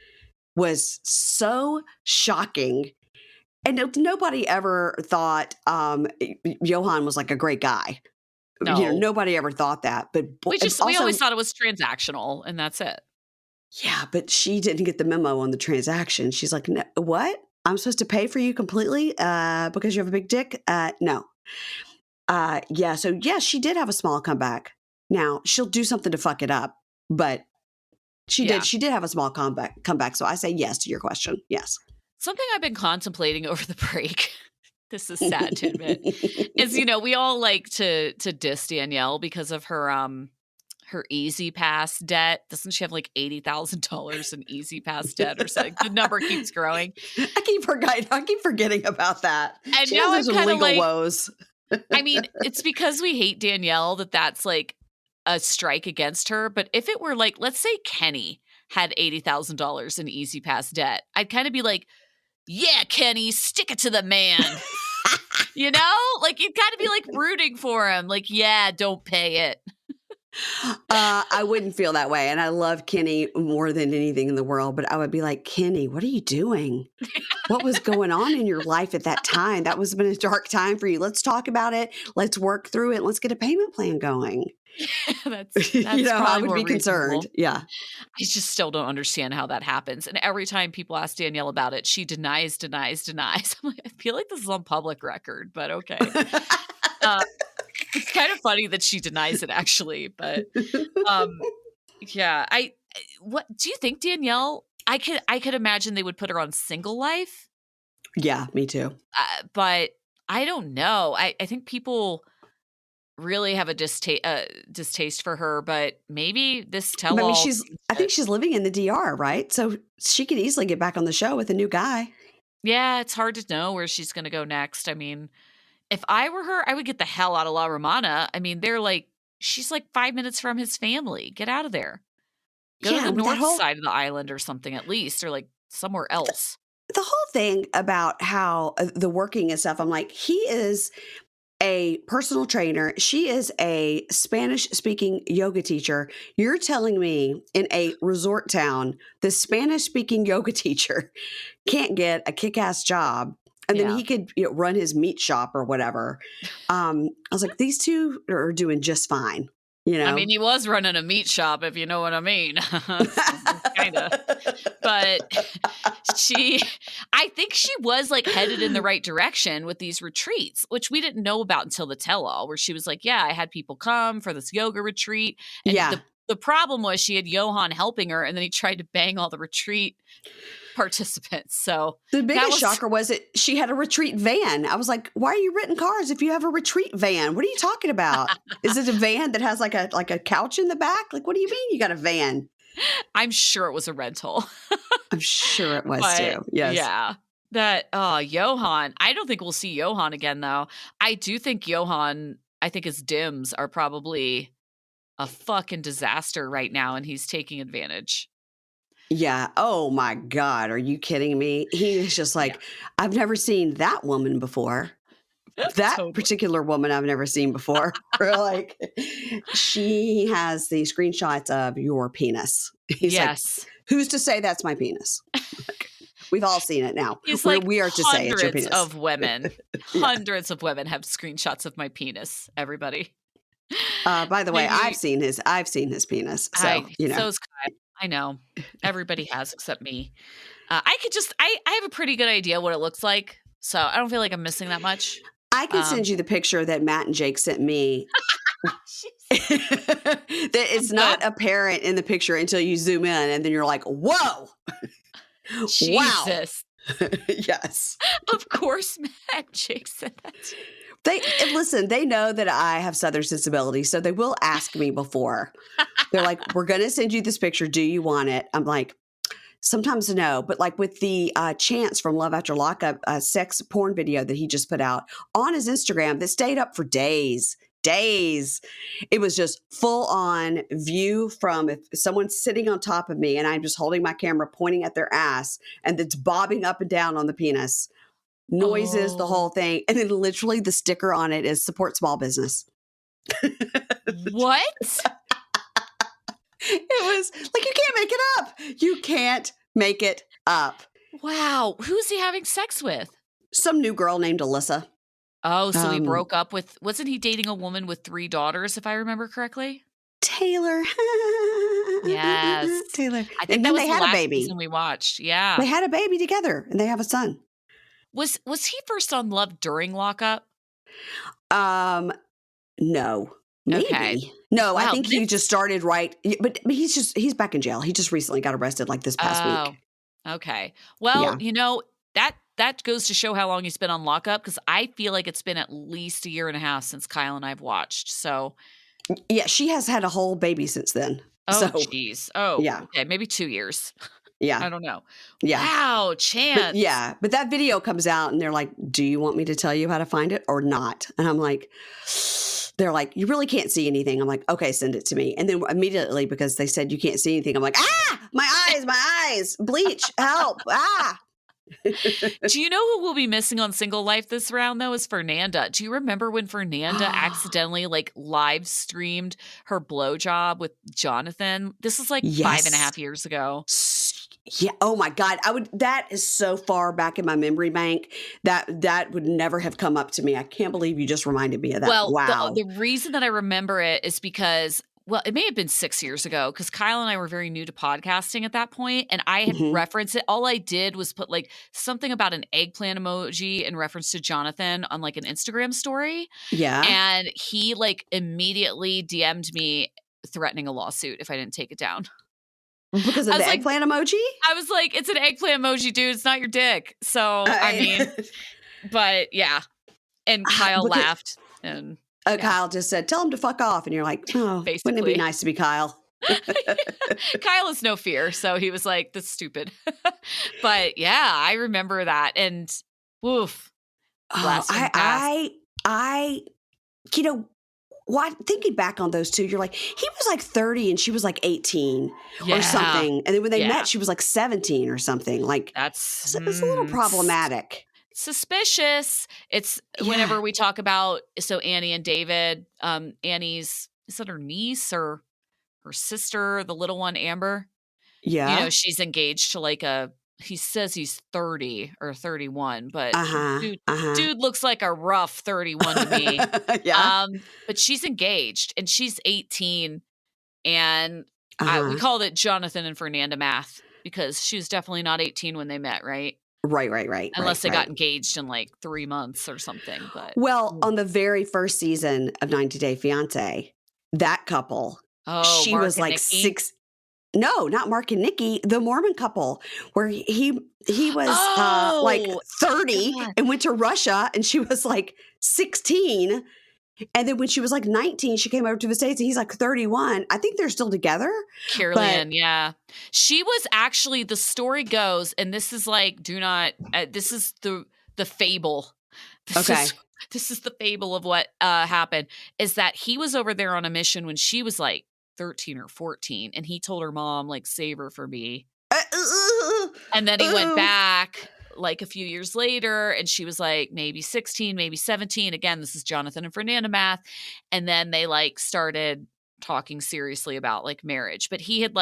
was so shocking. And nobody ever thought Johan was like a great guy. No. You know, nobody ever thought that. But we always thought it was transactional, and that's it. Yeah, but she didn't get the memo on the transaction. She's like, no, what? I'm supposed to pay for you completely because you have a big dick? No. Yeah, so yeah, she did have a small comeback. Now, she'll do something to fuck it up, but she did have a small comeback. So I say yes to your question. Yes. Something I've been contemplating over the break, this is sad to admit, is, you know, we all like to diss Danielle because of her Easy Pass debt. Doesn't she have like $80,000 in Easy Pass debt or something? The number keeps growing. I keep forgetting about that. And she now has I'm some kind of legal like, woes. I mean, it's because we hate Danielle that's like a strike against her. But if it were like, let's say Kenny had $80,000 in Easy Pass debt, I'd kind of be like, yeah, Kenny, stick it to the man. You know? Like, you'd kind of be like rooting for him. Like, yeah, don't pay it. I wouldn't feel that way. And I love Kenny more than anything in the world. But I would be like, Kenny, what are you doing? What was going on in your life at that time? That was been a dark time for you. Let's talk about it. Let's work through it. Let's get a payment plan going. That's you know, I would be reasonable. concerned. Yeah. I just still don't understand how that happens. And every time people ask Danielle about it, she denies. I'm like, I feel like this is on public record, but okay. It's kind of funny that she denies it actually, but yeah. What do you think, Danielle? I could imagine they would put her on single life. Yeah, me too. But I don't know. I think people really have a distaste for her, but maybe this tell-all. I mean, I think she's living in the DR, right? So she could easily get back on the show with a new guy. Yeah, it's hard to know where she's going to go next. I mean, if I were her, I would get the hell out of La Romana. I mean, she's like 5 minutes from his family. Get out of there. Go to the north side of the island or something at least, or like somewhere else. The whole thing about how the working and stuff, I'm like, he is a personal trainer. She is a Spanish-speaking yoga teacher. You're telling me in a resort town, the Spanish-speaking yoga teacher can't get a kick-ass job, and then he could run his meat shop or whatever. I was like, these two are doing just fine. You know? I mean, he was running a meat shop, if you know what I mean. Kind of. But I think she was like headed in the right direction with these retreats, which we didn't know about until the tell-all, where she was like, yeah, I had people come for this yoga retreat. And the problem was she had Johan helping her, and then he tried to bang all the retreat participants. So the biggest shocker was that she had a retreat van. I was like, why are you renting cars if you have a retreat van? What are you talking about? Is it a van that has like a couch in the back? Like, what do you mean you got a van? I'm sure it was a rental. I'm sure it was too. Yes. Yeah. That Johan, I don't think we'll see Johan again though. I do think I think his dims are probably a fucking disaster right now, and he's taking advantage. Yeah. Oh my God. Are you kidding me? He was just like, I've never seen that woman before. That particular woman I've never seen before. Like, she has the screenshots of your penis. He's like, who's to say that's my penis? We've all seen it now. He's Where like, we are to say it's your hundreds penis. of women, Yeah. hundreds of women have screenshots of my penis, everybody. By the way, I've Maybe seen his penis. So, so's Kyle. I know. Everybody has except me. I have a pretty good idea what it looks like, so I don't feel like I'm missing that much. I can send you the picture that Matt and Jake sent me. That it's not apparent in the picture until you zoom in, and then you're like, whoa. Wow. Jesus. Yes. Of course, Matt and Jake said that. Listen, they know that I have Southern sensibility, so they will ask me before. They're like, we're going to send you this picture. Do you want it? I'm like, sometimes no. But like with the Chance from Love After Lockup sex porn video that he just put out on his Instagram that stayed up for days. It was just full on view from if someone's sitting on top of me and I'm just holding my camera pointing at their ass and it's bobbing up and down on the penis. Noises, the whole thing. And then literally the sticker on it is support small business. What? It was like, you can't make it up. You can't make it up. Wow. Who's he having sex with? Some new girl named Alyssa. Oh, so he broke up with, wasn't he dating a woman with 3 daughters, if I remember correctly? Taylor. Yes. Taylor. I think and that then was they the had a last baby. season we watched. Yeah. They had a baby together and they have a son. Was he first on Love during lockup? No. Maybe. Okay. No, Wow, I think he just started right. But he's back in jail. He just recently got arrested like this past week. Okay. Well, Yeah. That goes to show how long he's been on lockup, because I feel like it's been at least a year and a half since Kyle and I've watched. So, yeah, she has had a whole baby since then. oh, So, geez. Oh, yeah. okay. Maybe 2 years. Yeah. I don't know. Yeah. Wow, Chance. But that video comes out and they're like, do you want me to tell you how to find it or not? And I'm like, they're like, you really can't see anything. I'm like, okay, send it to me. And then immediately, because they said you can't see anything, I'm like, my eyes, bleach, help, Do you know who will be missing on Single Life this round, though, is Fernanda. Do you remember when Fernanda accidentally live streamed her blowjob with Jonathan? This is like 5.5 years ago. Yeah. Oh my God. That is so far back in my memory bank that would never have come up to me. I can't believe you just reminded me of that. Well, wow. the reason that I remember it is because, well, it may have been 6 years ago, because Kyle and I were very new to podcasting at that point, and I had referenced it. All I did was put something about an eggplant emoji in reference to Jonathan on an Instagram story. Yeah. And he immediately DM'd me threatening a lawsuit if I didn't take it down. Because of the eggplant emoji? I was like, it's an eggplant emoji, dude. It's not your dick. So, I mean, but yeah. And Kyle laughed. And Kyle just said, tell him to fuck off. And you're like, oh, basically. Wouldn't it be nice to be Kyle? Kyle has no fear. So he was like, that's stupid. But yeah, I remember that. And woof. Thinking back on those two, you're like, he was 30 and she was 18 or something. And then when they met, she was 17 or something. It's a little problematic. Suspicious. It's whenever we talk about, so Annie and David, Annie's, is it her niece or her sister, the little one, Amber? Yeah. She's engaged to he says he's 30 or 31, but dude looks like a rough 31 to me. Yeah. But she's engaged and she's 18, and we called it Jonathan and Fernanda math, because she was definitely not 18 when they met, right? Right. Unless they got engaged in 3 months or something. But on the very first season of 90 Day Fiance, that couple, she Mark was and Nikki? 6. No, not Mark and Nikki, the Mormon couple, where he was 30 and went to Russia, and she was 16. And then when she was 19, she came over to the States, and he's 31. I think they're still together. Carolyn, yeah. She was actually, the story goes, and this is this is the fable. This is the fable of what happened, is that he was over there on a mission when she was 13 or 14, and he told her mom, save her for me. And then he went back a few years later, and she was maybe 16, maybe 17. Again, this is Jonathan and Fernanda math. And then they started talking seriously about marriage. But he had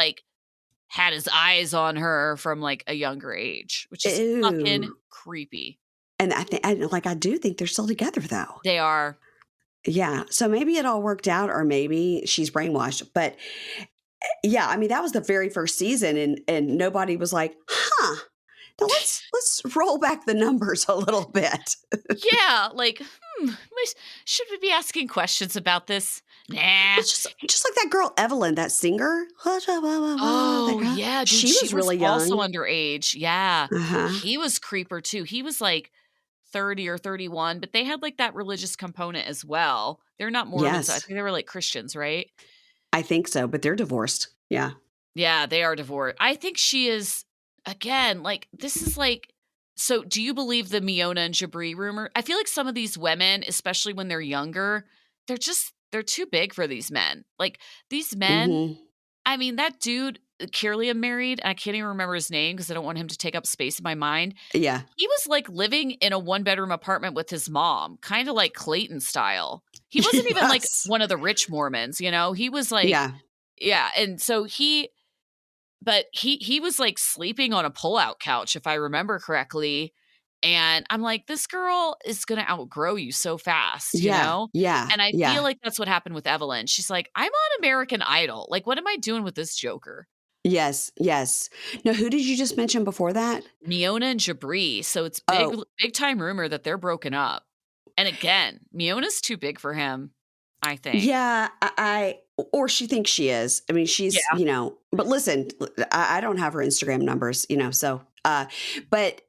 had his eyes on her from, like, a younger age, which is fucking Ew. creepy. And I do think they're still together, though. They are. Yeah, so maybe it all worked out or maybe she's brainwashed, but, yeah, I mean, that was the very first season and nobody was like, "Huh, now let's roll back the numbers a little bit." Yeah, like, should we be asking questions about this? Nah. Well, just like that girl Evelyn, that singer, that Oh, girl, yeah, dude, she she was was really also young. underage. Yeah. Uh-huh. He was creeper too. He was, like, 30 or 31, but they had, like, that religious component as well. They're not Mormons, I Yes, think they were, like, Christians, right? I think so, but they're divorced. Yeah. Yeah, they are divorced. I think she is again, like, this is like so do you believe the Miona and Jabri rumor? I feel like some of these women, especially when they're younger, they're too big for these men. Like, these men, Mhm. I mean, that dude, Kirlian married, I can't even remember his name because I don't want him to take up space in my mind. Yeah. He was, like, living in a one-bedroom apartment with his mom, kinda like Clayton style. He wasn't even, like, Yes. one of the rich Mormons, you know? He was, like Yeah. yeah, and so he was, like, sleeping on a pull-out couch, if I remember correctly, and I'm like, "This girl is gonna outgrow you so fast," you Yeah. know? Yeah. And I feel Yeah. like that's what happened with Evelyn. She's like, "I'm on American Idol. Like, what am I doing with this joker?" Yes. Yes. Now, who did you just mention before that? Miona and Jabri, so it's Oh, big time rumor that they're broken up. And again, Miona's too big for him, I think. yeah, or she thinks she is. I mean, she's, Yeah. but listen, I don't have her Instagram numbers, so, but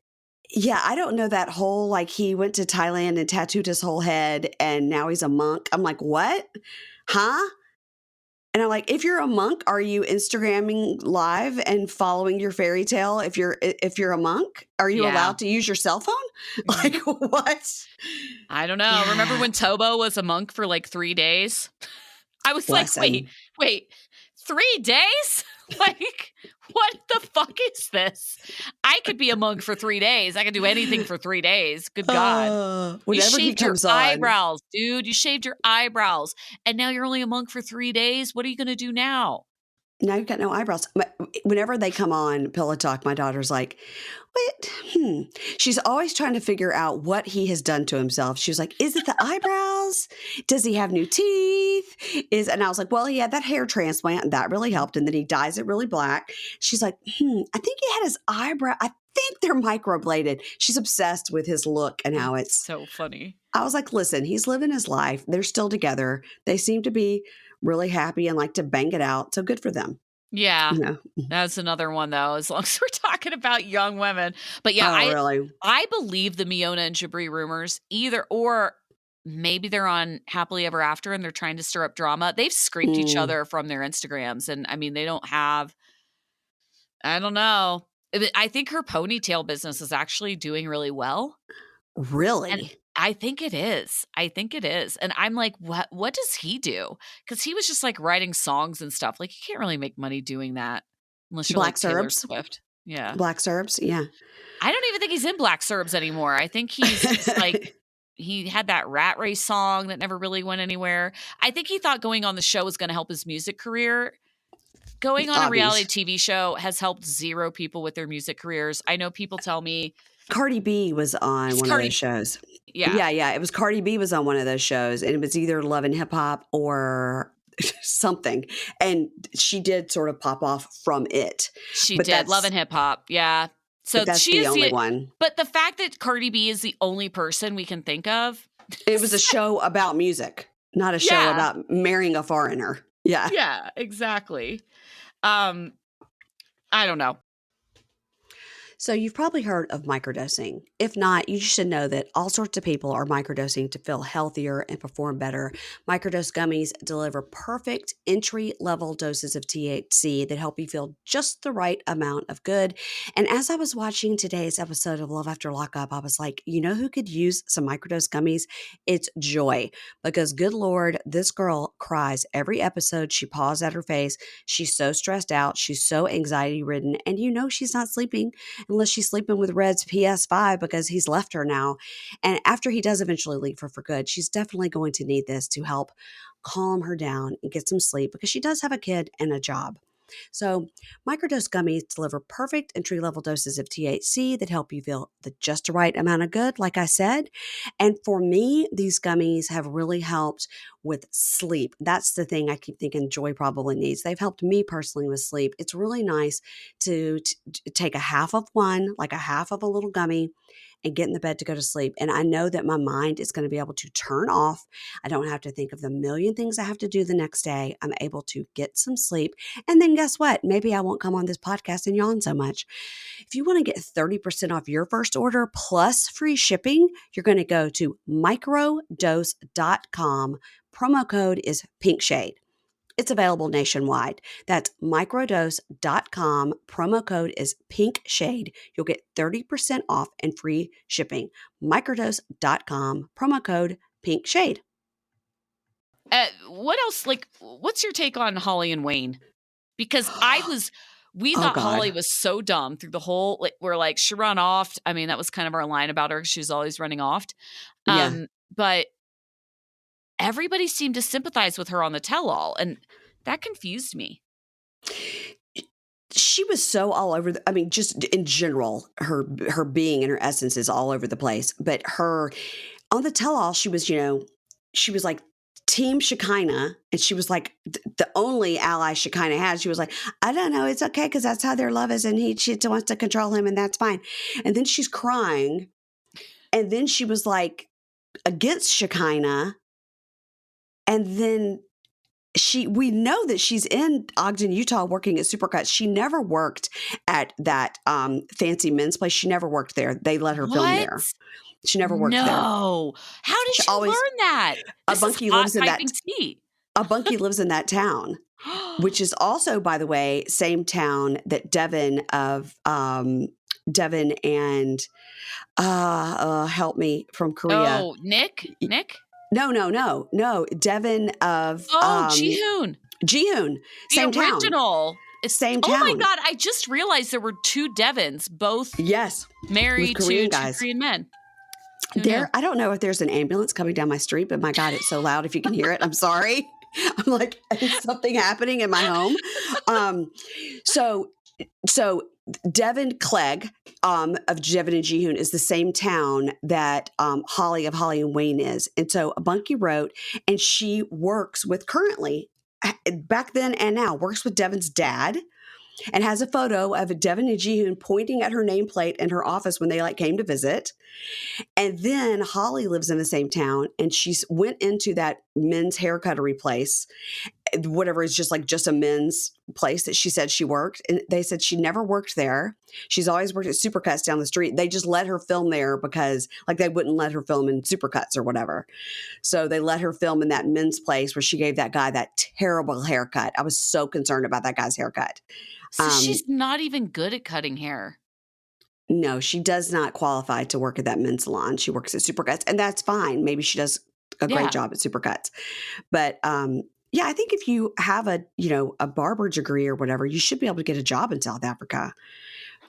yeah, I don't know that whole, like, he went to Thailand and tattooed his whole head and now he's a monk. I'm like, "What? Huh?" And I'm like, "If you're a monk, are you Instagramming live and following your fairy tale if you're a monk? Are you Yeah. allowed to use your cell phone?" Mm. Like, what? I don't know. Remember Yeah, when Tobo was a monk for, like, 3 days? I was like, bless him. wait, 3 days? Like, what the fuck is this? I could be a monk for 3 days. I could do anything for 3 days. Good God. You Whenever he shaved your comes on. eyebrows, dude. You shaved your eyebrows, and now you're only a monk for 3 days? What are you gonna do now? Now you've got no eyebrows. But whenever they come on Pillow Talk, my daughter's like, "What? Hmm." She's always trying to figure out what he has done to himself. She was like, "Is it the eyebrows? Does he have new teeth?" And I was like, "Well, he had that hair transplant and that really helped. And then he dyes it really black." She's like, I think he had his eyebrow. I think they're microbladed." She's obsessed with his look and how That's it's so funny. I was like, "Listen, he's living his life. They're still together. They seem to be really happy and like to bang it out. So good for them." Yeah. You know? That's another one, though, as long as we're talking about young women. But, yeah, Oh, really? I believe the Miona and Jabri rumors either or maybe they're on Happily Ever After and they're trying to stir up drama. They've scraped each Mm, other from their Instagrams, and, I mean, they don't have I don't know. I think her ponytail business is actually doing really well, and really? I think it is. I think it is, and I'm like, "What does he do?" Because he was just, like, writing songs and stuff. Like, you can't really make money doing that unless you're Black like Taylor syrups? Swift. Yeah. Black syrups? Yeah. I don't even think he's in Black Serbs anymore. I think he's just, like he had that Rat Race song that never really went anywhere. I think he thought going on the show was gonna help his music career. Going on a reality Obvious. TV show has helped 0 people with their music careers. I know people tell me Cardi B was on it's one of those Cardi shows. yeah, Yeah, yeah, it was Cardi B was on one of those shows, and it was either Love and Hip Hop or something, and she did sort of pop off from it, she but did. Love and Hip Hop, yeah. So that's she the is only the one. but the fact that Cardi B is the only person we can think of It was a show about music, not a show Yeah, about marrying a foreigner. Yeah. yeah, exactly. Um, I don't know. So you've probably heard of microdosing. If not, you should know that all sorts of people are microdosing to feel healthier and perform better. Microdose gummies deliver perfect entry-level doses of THC that help you feel just the right amount of good. And as I was watching today's episode of Love After Lockup, I was like, you know who could use some microdose gummies? It's Joy. Because good Lord, this girl cries every episode. She paws at her face. She's so stressed out. She's so anxiety ridden. And you know she's not sleeping unless she's sleeping with Red's PS5 because he's left her now. And after he does eventually leave her for good, she's definitely going to need this to help calm her down and get some sleep because she does have a kid and a job. So, microdose gummies deliver perfect entry-level doses of THC that help you feel the just right amount of good, like I said. And for me, these gummies have really helped with sleep. That's the thing I keep thinking Joy probably needs. They've helped me personally with sleep. It's really nice to take a half of one, like a half of a little gummy, and get in the bed to go to sleep. And I know that my mind is going to be able to turn off. I don't have to think of the million things I have to do the next day. I'm able to get some sleep. And then guess what? Maybe I won't come on this podcast and yawn so much. If you want to get 30% off your first order plus free shipping, you're going to go to microdose.com. Promo code is pink shade. It's available nationwide. That's microdose.com. Promo code is pink shade. You'll get 30% off and free shipping. Microdose.com. Promo code pink shade. What else? Like, what's your take on Holly and Wayne? Because we Oh, thought God. Holly was so dumb through the whole, like, we're like, she run off. I mean, that was kind of our line about her. She was always running off. Yeah. But everybody seemed to sympathize with her on the tell-all, and that confused me. She was so all over. I mean, just in general, her being and her essence is all over the place. But her on the tell-all, she was like Team Shekinah, and she was like the only ally Shekinah had. She was like, I don't know, it's okay because that's how their love is, and she wants to control him, and that's fine. And then she's crying, and then she was like against Shekinah, and then we know that she's in Ogden, Utah, working at Supercuts. She never worked at that fancy men's place. She never worked there. They let her film What? there. She never worked there. No. How did She she always learn that? a This is bunkie hot lives in that. typing tea. A bunkie lives in that town, which is also, by the way, same town that Devin and help me from Korea. Oh, Nick? No. Devin of Jihoon. Jihoon. The Same original. town. Same Oh my town. God, I just realized there were two Devins, both Yes. married to Korean two guys. Korean men. Who knew? I don't know if there's an ambulance coming down my street, but my God, it's so loud if you can hear it. I'm sorry. I'm like, is something happening in my home? So Devin Clegg of Devin and Jihoon is the same town that Holly of Holly and Wayne is. And so Bunky wrote, and she works with currently, back then and now, works with Devin's dad, and has a photo of Devin and Jihoon pointing at her nameplate in her office when they came to visit. And then Holly lives in the same town, and she went into that men's haircuttery place, whatever is just a men's place that she said she worked. And they said she never worked there. She's always worked at Supercuts down the street. They just let her film there because they wouldn't let her film in Supercuts or whatever. So they let her film in that men's place where she gave that guy that terrible haircut. I was so concerned about that guy's haircut. So she's not even good at cutting hair. No, she does not qualify to work at that men's salon. She works at Supercuts, and that's fine. Maybe she does a great job at Supercuts. But yeah, I think if you have a barber degree or whatever, you should be able to get a job in South Africa.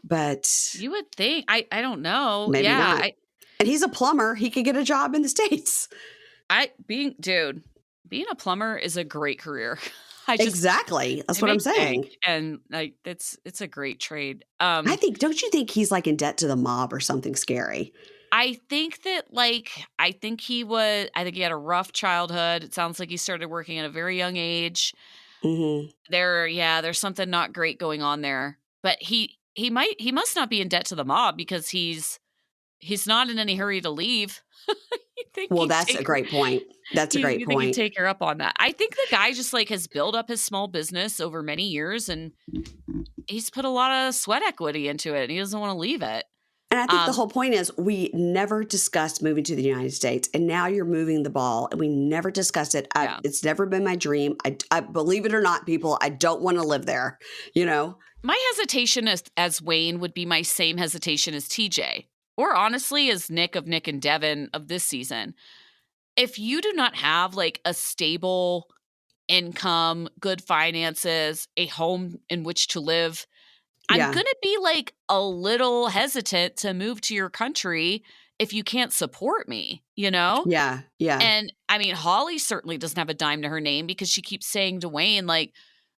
But you would think. I don't know. Maybe not. And he's a plumber. He could get a job in the States. Being a plumber is a great career. Exactly. That's what I'm saying. And it's a great trade. Don't you think he's in debt to the mob or something scary? I think that I think he had a rough childhood. It sounds like he started working at a very young age. Mm-hmm. There's something not great going on there. But he must not be in debt to the mob because he's not in any hurry to leave. Well, that's a great point. That's a great point. You take her up on that. I think the guy just has built up his small business over many years, and he's put a lot of sweat equity into it, and he doesn't want to leave it. And I think the whole point is we never discussed moving to the United States, and now you're moving the ball, and we never discussed it. It's never been my dream. I believe it or not, people, I don't want to live there, My hesitation as Wayne would be my same hesitation as TJ, or honestly as Nick and Devin of this season. If you do not have a stable income, good finances, a home in which to live, I'm going to be a little hesitant to move to your country if you can't support me, Yeah. And I mean, Holly certainly doesn't have a dime to her name because she keeps saying to Wayne,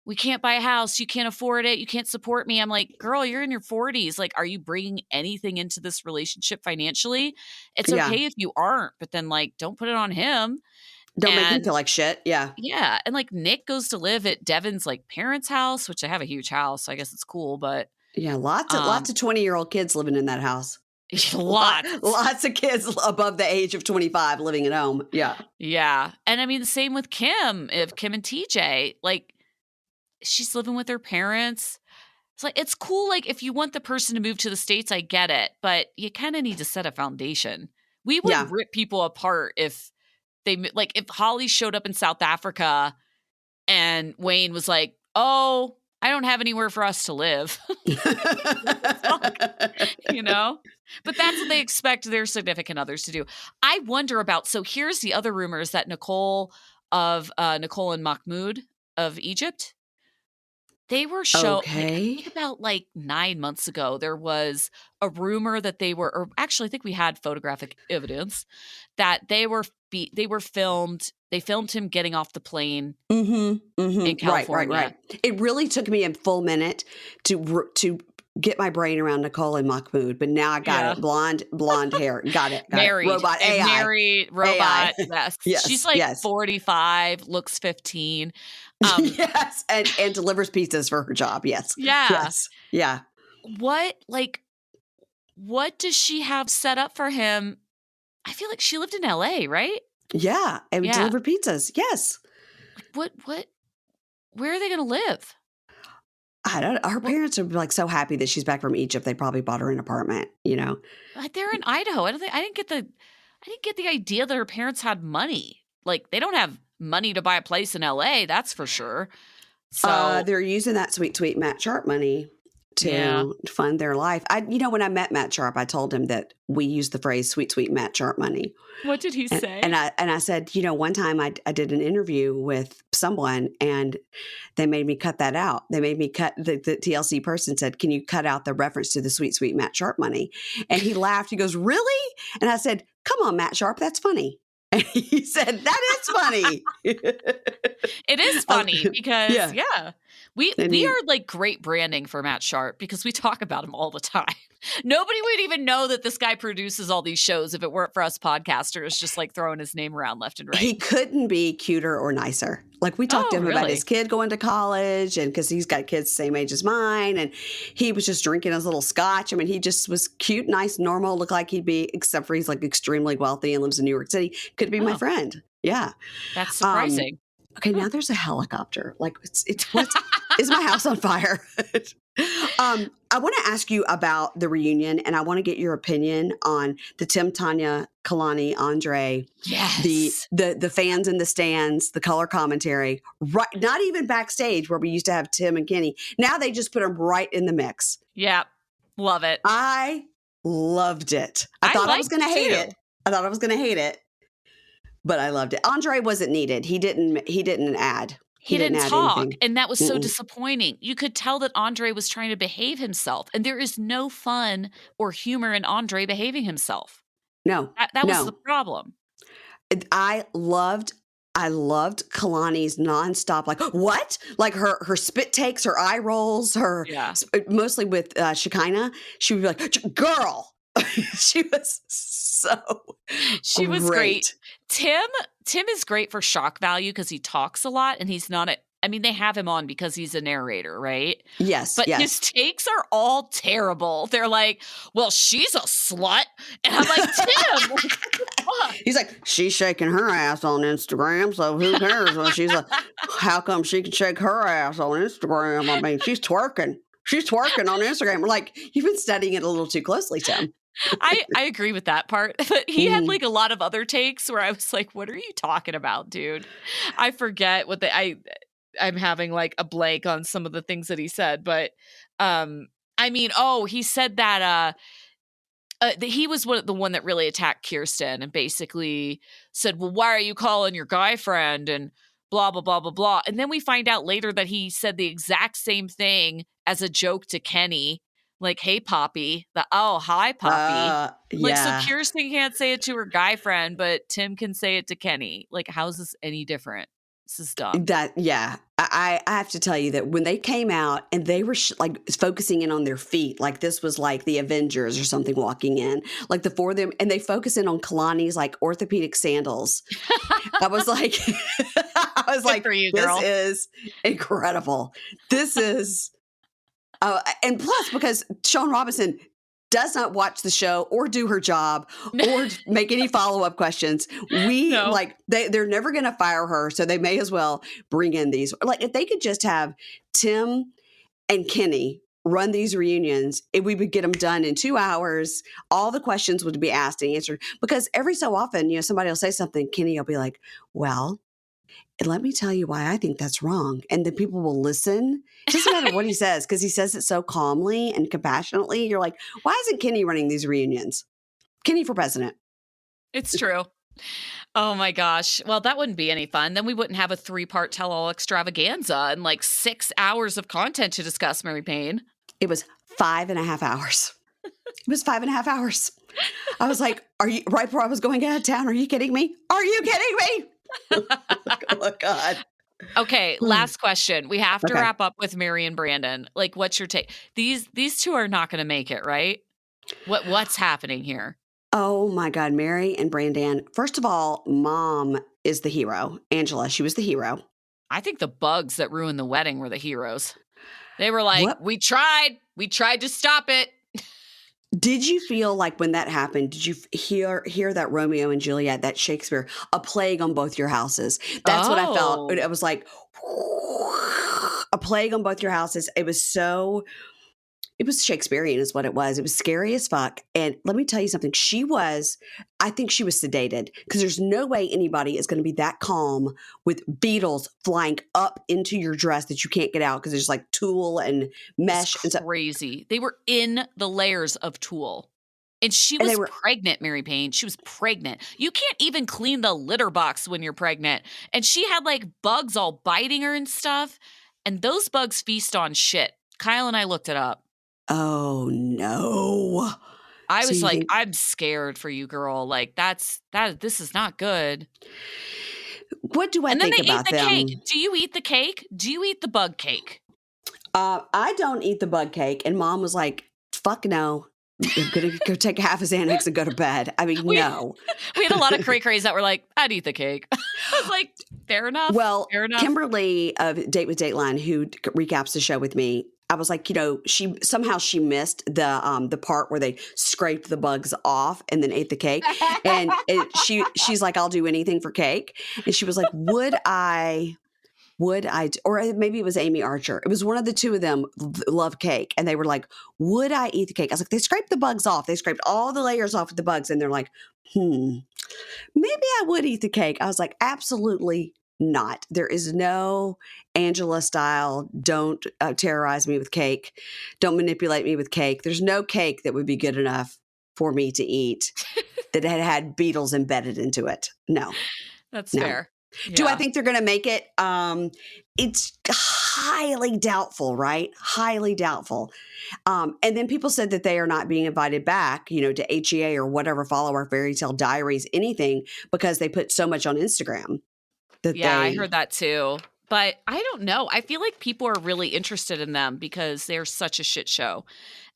we can't buy a house. You can't afford it. You can't support me. I'm like, girl, you're in your 40s. Like, are you bringing anything into this relationship financially? It's Yeah. okay if you aren't, but then like, don't put it on him. Don't make him And feel like shit. Yeah. yeah. And like Nick goes to live at Devin's like parents' house, which I have a huge house. So I guess it's cool, but Yeah. Lots um of 20-year-old kids living in that house. lots. Lots of kids above the age of 25 living at home. Yeah. Yeah. And I mean, the same with Kim, if Kim and TJ, like she's living with her parents. It's like, it's cool. Like if you want the person to move to the States, I get it, but you kind of need to set a foundation. We Yeah. would rip people apart if like if Holly showed up in South Africa and Wayne was like, oh, I don't have anywhere for us to live. What the fuck? You know? But that's what they expect their significant others to do. I wonder about, so here's the other rumors that Nicole and Mahmoud of Egypt, they were like, I Okay. think about like 9 months ago, there was a rumor that or actually I think we had photographic evidence that they filmed him getting off the plane in Right, right, California. right. It really took me a full minute to get my brain around Nicole and Mahmoud, but now I got Yeah. it. Blonde hair. Got it. Got it. Married. Robot A AI. married AI. robot, yes. She's, Yes, like, yes. 45, looks 15. Um, Yes, and delivers pizzas for her job. Yes. yeah. Yes. Yeah. What does she have set up for him? I feel like she lived in LA, right? Yeah, and Yeah. deliver pizzas. Yes. Like, where are they gonna live? I don't her What parents are, like, so happy that she's back from Egypt, they probably bought her an apartment, you know? like, they're in Idaho. I didn't get the idea that her parents had money. Like, they don't have money to buy a place in LA, that's for sure. So, They're using that sweet, sweet Matt Sharp money yeah. to fund their life. When I met Matt Sharp, I told him that we use the phrase "sweet, sweet Matt Sharp money," What did he and say? I said, one time I did an interview with someone, and they made me cut that out. They made me cut the TLC person said, "Can you cut out the reference to the sweet, sweet Matt Sharp money?" And he laughed. He goes, "Really?" And I said, "Come on, Matt Sharp, that's funny." And he said, "That is funny." It is Um, funny because, yeah, yeah, we and we he are like great branding for Matt Sharp because we talk about him all the time. Nobody would even know that this guy produces all these shows if it weren't for us podcasters just like throwing his name around left and right. he couldn't be cuter or nicer. Like we talked to Oh, him about his really? kid going to college, and because he's got kids the same age as mine, and he was just drinking his little scotch. I mean, he just was cute, nice, normal, looked like he'd be, except for he's like extremely wealthy and lives in New York City. Could be my Oh, friend. Yeah. that's Um, surprising. okay, Huh. now there's a helicopter. Like it's what is my house on fire? I want to ask you about the reunion, and I want to get your opinion on the Tim, Tanya, Kalani, Andre, Yes. the fans in the stands, the color commentary, right? Not even backstage where we used to have Tim and Kenny. Now they just put them right in the mix. Yep. Love it. I loved it. I I thought I was liked going to it hate too. it. I thought I was going to hate it, but I loved it. Andre wasn't needed. He didn't add. He He didn't didn't add talk, anything. and that was so Mm-mm. disappointing. You could tell that Andre was trying to behave himself, and there is no fun or humor in Andre behaving himself. No, That was the no. problem. I loved Kalani's nonstop, like, what? Like her spit takes, her eye rolls, Yeah. mostly with Shekinah. She would be like, girl. She was so She was great. great. Tim is great for shock value because he talks a lot and he's not I mean, they have him on because he's a narrator, right? Yes, But his yes. takes are all terrible. They're like, well, she's a slut. And I'm like, Tim, what the fuck? He's like, she's shaking her ass on Instagram, so who cares when she's like, how come she can shake her ass on Instagram? I mean, she's twerking. She's twerking on Instagram. We're like, you've been studying it a little too closely, Tim. I agree with that part. But he had Mm. like a lot of other takes where I was like, what are you talking about, dude? I forget what I'm having like a blank on some of the things that he said, but I mean, he said that he was the one that really attacked Kirsten and basically said, well, why are you calling your guy friend and blah blah blah blah blah. And then we find out later that he said the exact same thing as a joke to Kenny, like, hey Poppy, hi Poppy. Like, so Yeah. Kirsten can't say it to her guy friend, but Tim can say it to Kenny. Like, how's this any different? This is dumb. I have to tell you that when they came out and they were like focusing in on their feet, like this was like the Avengers or something walking in, like the four of them, and they focus in on Kalani's like orthopedic sandals. I was like, Good for you, this girl. is incredible. This is, and plus because Sean Robinson does not watch the show or do her job or make any follow-up questions. No. They're never going to fire her. So they may as well bring in these, like if they could just have Tim and Kenny run these reunions, if we would get them done in 2 hours, all the questions would be asked and answered, because every so often, somebody will say something, Kenny will be like, well, let me tell you why I think that's wrong. And then people will listen. It doesn't matter what he says, because he says it so calmly and compassionately. You're like, why isn't Kenny running these reunions? Kenny for president. It's true. Oh my gosh. Well, that wouldn't be any fun. Then we wouldn't have a 3-part tell-all extravaganza and like 6 hours of content to discuss, Mary Payne. It was 5.5 hours. It was 5.5 hours. I was like, are you right before I was going out of town? Are you kidding me? Are you kidding me? Oh, God. Okay, last question. We have to wrap up with Mary and Brandon. Like, what's your take? These two are not going to make it, right? What's happening here? Oh, my God. Mary and Brandon. First of all, Mom is the hero. Angela, she was the hero. I think the bugs that ruined the wedding were the heroes. They were like, What? we tried to stop it. Did you feel like when that happened, did you hear that Romeo and Juliet, that Shakespeare, a plague on both your houses? That's what I felt. It was like a plague on both your houses. It was Shakespearean is what it was. It was scary as fuck. And let me tell you something. I think she was sedated, because there's no way anybody is going to be that calm with beetles flying up into your dress that you can't get out because there's like tulle and mesh. It's crazy. They were in the layers of tulle. And she was pregnant, Mary Payne. She was pregnant. You can't even clean the litter box when you're pregnant. And she had like bugs all biting her and stuff. And those bugs feast on shit. Kyle and I looked it up. Oh, no. I was like, I'm scared for you, girl. Like, this is not good. What do I think about them? Cake. Do you eat the cake? Do you eat the bug cake? I don't eat the bug cake. And Mom was like, fuck no. I'm going to go take half a Xanax and go to bed. I mean, no. We had a lot of cray crays that were like, I'd eat the cake. I was like, fair enough. Well, fair enough. Kimberly of Date with Dateline, who recaps the show with me, I was like, she missed the part where they scraped the bugs off and then ate the cake. And she's like, I'll do anything for cake. And she was like, would I, or maybe it was Amy Archer. It was one of the two of them love cake. And they were like, would I eat the cake? I was like, they scraped the bugs off. They scraped all the layers off of the bugs. And they're like, maybe I would eat the cake. I was like, absolutely not. There is no Angela style, don't terrorize me with cake. Don't manipulate me with cake. There's no cake that would be good enough for me to eat that had beetles embedded into it. No. That's fair. Yeah. Do I think they're going to make it? It's highly doubtful, right? Highly doubtful. And then people said that they are not being invited back, to HEA or whatever, Follow Our Fairy Tale Diaries, anything, because they put so much on Instagram. I heard that too. But I don't know. I feel like people are really interested in them because they're such a shit show.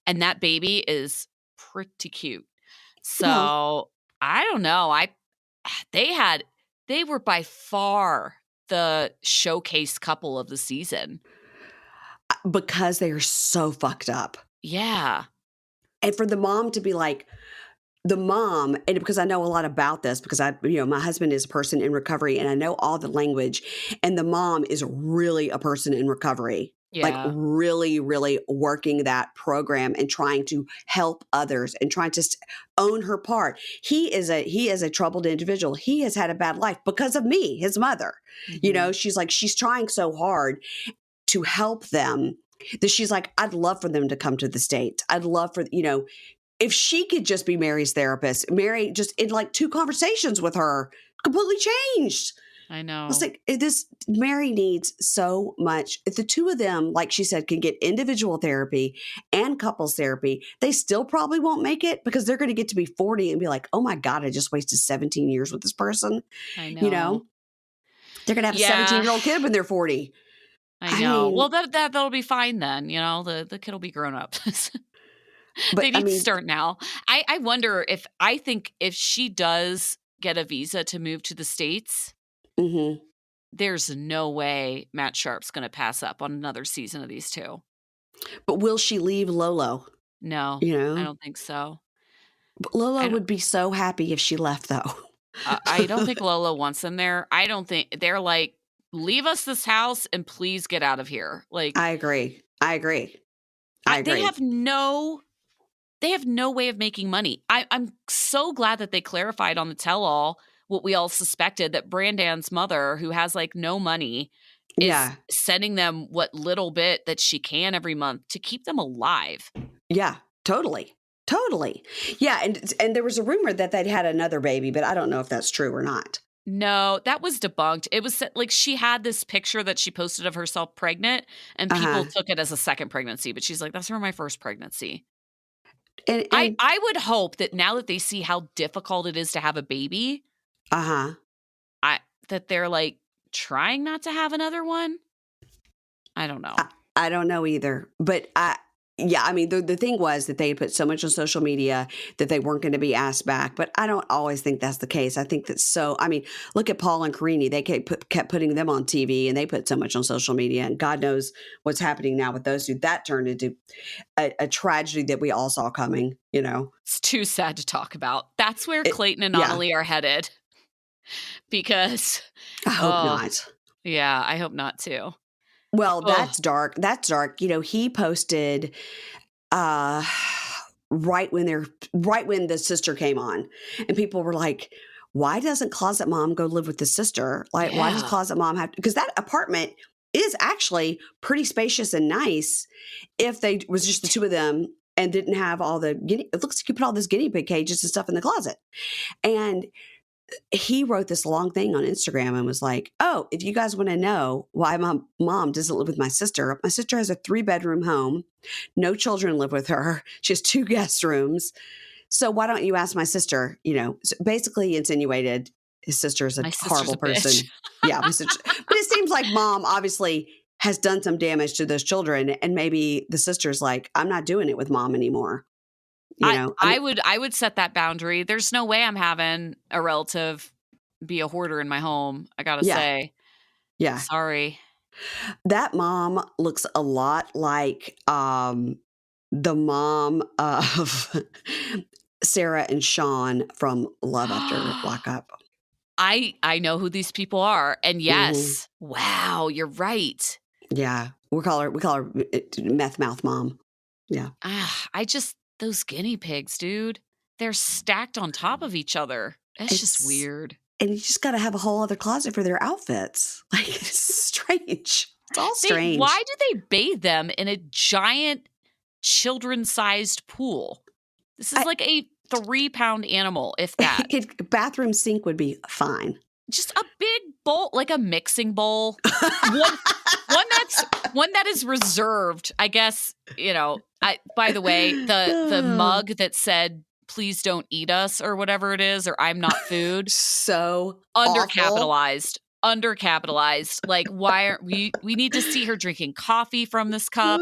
And that baby is pretty cute. So I don't know. They were by far the showcase couple of the season. Because they are so fucked up. Yeah. And for the mom to be like, and because I know a lot about this, because my husband is a person in recovery and I know all the language, and the mom is really a person in recovery. Yeah. Like really, really working that program and trying to help others and trying to own her part. He is a troubled individual. He has had a bad life because of me, his mother. Mm-hmm. She's trying so hard to help them that she's like, I'd love for them to come to the States. I'd love for, if she could just be Mary's therapist, Mary just in like 2 conversations with her completely changed. I know. I was like, Mary needs so much. If the two of them, like she said, can get individual therapy and couples therapy, they still probably won't make it because they're going to get to be 40 and be like, oh my God, I just wasted 17 years with this person. I know. They're going to have a Yeah. 17-year-old kid when they're 40. I I know. mean, Well, that'll be fine then, you know, the kid will be grown up. but They I need to mean, start now. I wonder I think if she does get a visa to move to the States, mhm. there's no way Matt Sharp's gonna pass up on another season of these 2. But will she leave Lolo? No, You I know? don't think so. But Lolo I don't would be so happy if she left, though. I don't think Lola wants them there. I don't think they're like, "Leave us this house and please get out of here." Like, I agree. I agree. I they agree. have no way of making money. I'm so glad that they clarified on the tell-all what we all suspected, that Brandan's mother, who has like no money, is Yeah. sending them what little bit that she can every month to keep them alive. Yeah. Totally. Totally. Yeah. And there was a rumor that they'd had another baby, but I don't know if that's true or not. No, that was debunked. It was like she had this picture that she posted of herself pregnant, and Uh huh. people took it as a second pregnancy, but she's like, "That's from my first pregnancy." And I would hope that now that they see how difficult it is to have a baby, uh huh. I that they're like trying not to have another one. I don't know. I don't know either, but yeah, I mean, the thing was that they had put so much on social media that they weren't going to be asked back, but I don't always think that's the case. I think that I mean, look at Paul and Carini. They kept putting them on TV and they put so much on social media, and God knows what's happening now with those two. That turned into a tragedy that we all saw coming, you know? It's too sad to talk about. That's where Clayton and Yeah, Annalie are headed, because, I hope oh, not. yeah, I hope not too. Well, Oh, that's dark. That's dark. You know, he posted uh right when the sister came on, and people were like, why doesn't closet mom go live with the sister? Like, why does yeah. closet mom have, because that apartment is actually pretty spacious and nice if they was just the two of them and didn't have all the it looks like you put all those guinea pig cages and stuff in the closet. And he wrote this long thing on Instagram and was like, oh, if you guys want to know why my mom doesn't live with my sister has a 3-bedroom home. No children live with her. She has 2 guest rooms. So why don't you ask my sister? You know, basically insinuated his sister is a My sister's horrible a bitch. person. Yeah. My sister, but it seems like mom obviously has done some damage to those children. And maybe the sister's like, I'm not doing it with mom anymore. You know, I mean, I would set that boundary. There's no way I'm having a relative be a hoarder in my home. I gotta yeah, say, yeah. sorry. That mom looks a lot like the mom of Sarah and Sean from Love After Lockup. I know who these people are, and Hmm. yes, wow, you're right. Yeah, we call her meth mouth mom. Yeah, I just those guinea pigs, dude. They're stacked on top of each other. It's just it's weird. and you just got to have a whole other closet for their outfits. Like it's strange. It's all Why strange. do they bathe them in a giant children-sized pool? This is I, like a 3-pound animal, if that. bathroom sink would be fine. Just a big bowl, like a mixing bowl. One one that is reserved, I guess, you know. By the way, the mug that said "Please don't eat us" or whatever it is, or "I'm not food," So awful. undercapitalized. Like, why are we need to see her drinking coffee from this cup.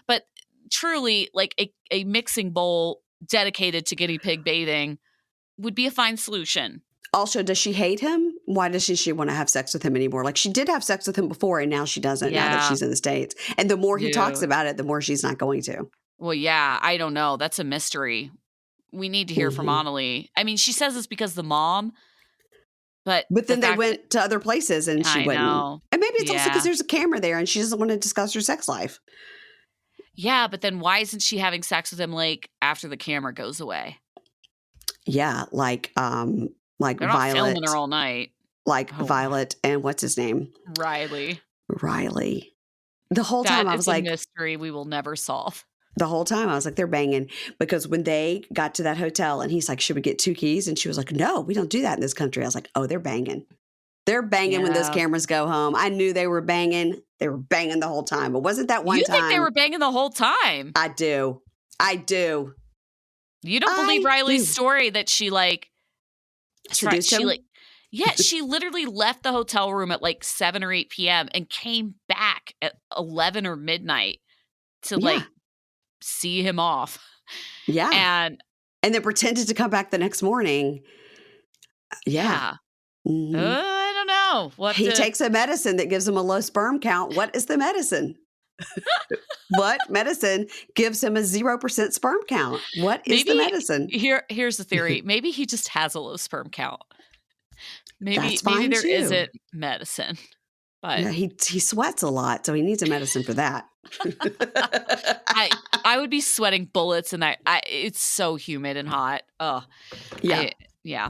But truly, like a mixing bowl dedicated to guinea pig bathing would be a fine solution. Also, does she hate him? Why doesn't she want to have sex with him anymore? Like she did have sex with him before, and now she doesn't. Now that Yeah, she's in the States, and the more he talks dude. about it, the more she's not going to. Well, yeah, I don't know. That's a mystery. We need to hear from Hmm. Annalie. I mean, she says it's because the mom, but But the then they fact that went to other places, and she I wouldn't. know. And maybe it's also because Yeah. there's a camera there, and she doesn't want to discuss her sex life. Yeah, but then why isn't she having sex with him like after the camera goes away? Yeah, like They're not filming her Violet, all night. like Oh, Violet, and what's his name, Riley. Riley. The whole time That I is was a like, mystery we will never solve. they're banging because when they got to that hotel, and he's like, should we get 2 keys? And she was like, no, we don't do that in this country. I was like, oh, they're banging. They're banging when those Yeah. cameras go home. I knew they were banging. They were banging the whole time. But wasn't that one You think they time? were banging the whole time? I do. I do. You don't believe I Riley's do. story that she like Seduced she him? like Yeah, she literally left the hotel room at like 7 or 8 PM and came back at 11 or midnight to Yeah. like see him off. Yeah. And And then pretended to come back the next morning. Yeah. yeah, Mhm. I don't know what He to. takes a medicine that gives him a low sperm count. What is the medicine? What medicine gives him a 0% sperm count? What is the Maybe medicine? here's the theory. Maybe he just has a low sperm count. That's Maybe fine there too. isn't medicine, but Yeah, he sweats a lot, so he needs a medicine for that. I I would be sweating bullets, and it's so humid and hot. Oh, Yeah, yeah.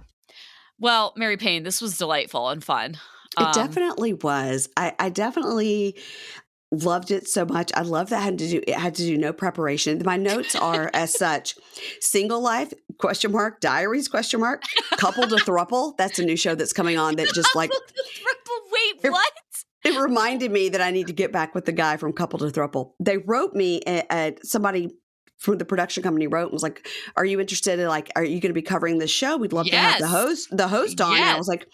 Well, Mary Payne, this was delightful and fun. it Um, definitely was. I definitely loved it so much. I love that it had to do no preparation. My notes are as such: single life question mark, diaries question mark, couple to thruple. That's a new show that's coming on that just like Wait, it, what? it reminded me that I need to get back with the guy from Couple to Thruple. They wrote me at somebody from the production company wrote and was like, "Are you interested in like, are you going to be covering this show? We'd love to have Yes. the host on." And I Yes. was like,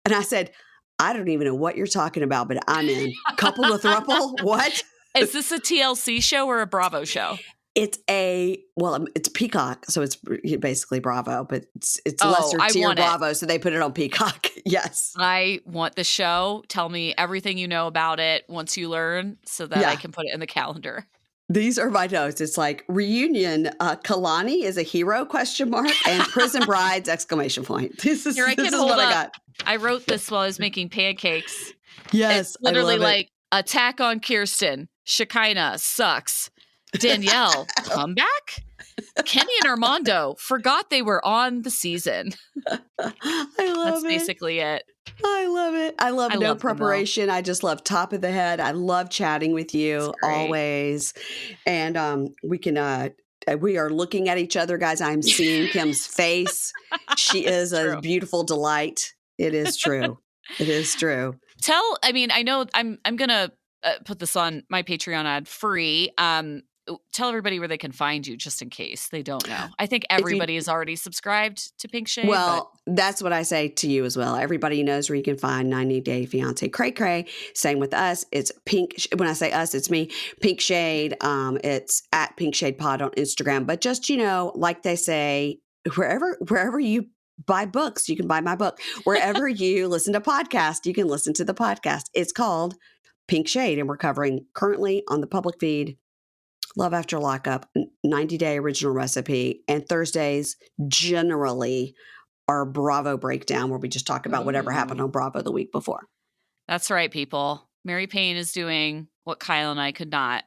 and I said, "I don't even know what you're talking about, but I'm in. Couple to Thruple? What?" Is this a TLC show or a Bravo show? It's Peacock, so it's basically Bravo, but it's Oh, lesser I tier want it. Bravo, so they put it on Peacock. Yes. I want the show. Tell me everything you know about it once you learn so that I Yeah. can put it in the calendar. These are my notes. It's like reunion. Kalani is a hero? Question mark and prison brides! Exclamation point. This is Here, I this can is hold what I up. got. I wrote this while I was making pancakes. It's Yes, I literally love it. like attack on Kirsten. Shekinah sucks. Danielle, comeback? Kenny and Armando forgot they were on the season. I That's love it. basically it. I love it. I love I no love them though. preparation. I just love top of the head. I love chatting with It's you great. always. And we are looking at each other, guys. I'm seeing Kim's face. She is It's a true. beautiful delight. It is true. It is true. I know I'm gonna put this on my Patreon ad free. Tell everybody where they can find you just in case they don't know. I think If you everybody is already subscribed to Pink Shade, but Well, that's what I say to you as well. Everybody knows where you can find 90 Day Fiance Cray Cray. Same with us. It's when I say us, it's me, Pink Shade. It's at Pink Shade Pod on Instagram. But just, like they say, wherever you buy books, you can buy my book. Wherever you listen to podcasts, you can listen to the podcast. It's called Pink Shade, and we're covering currently on the public feed Love After Lockup, 90-day original recipe, and Thursdays generally our Bravo breakdown where we just talk about whatever happened ooh, on Bravo the week before. that's right, people. Mary Payne is doing what Kyle and I could not.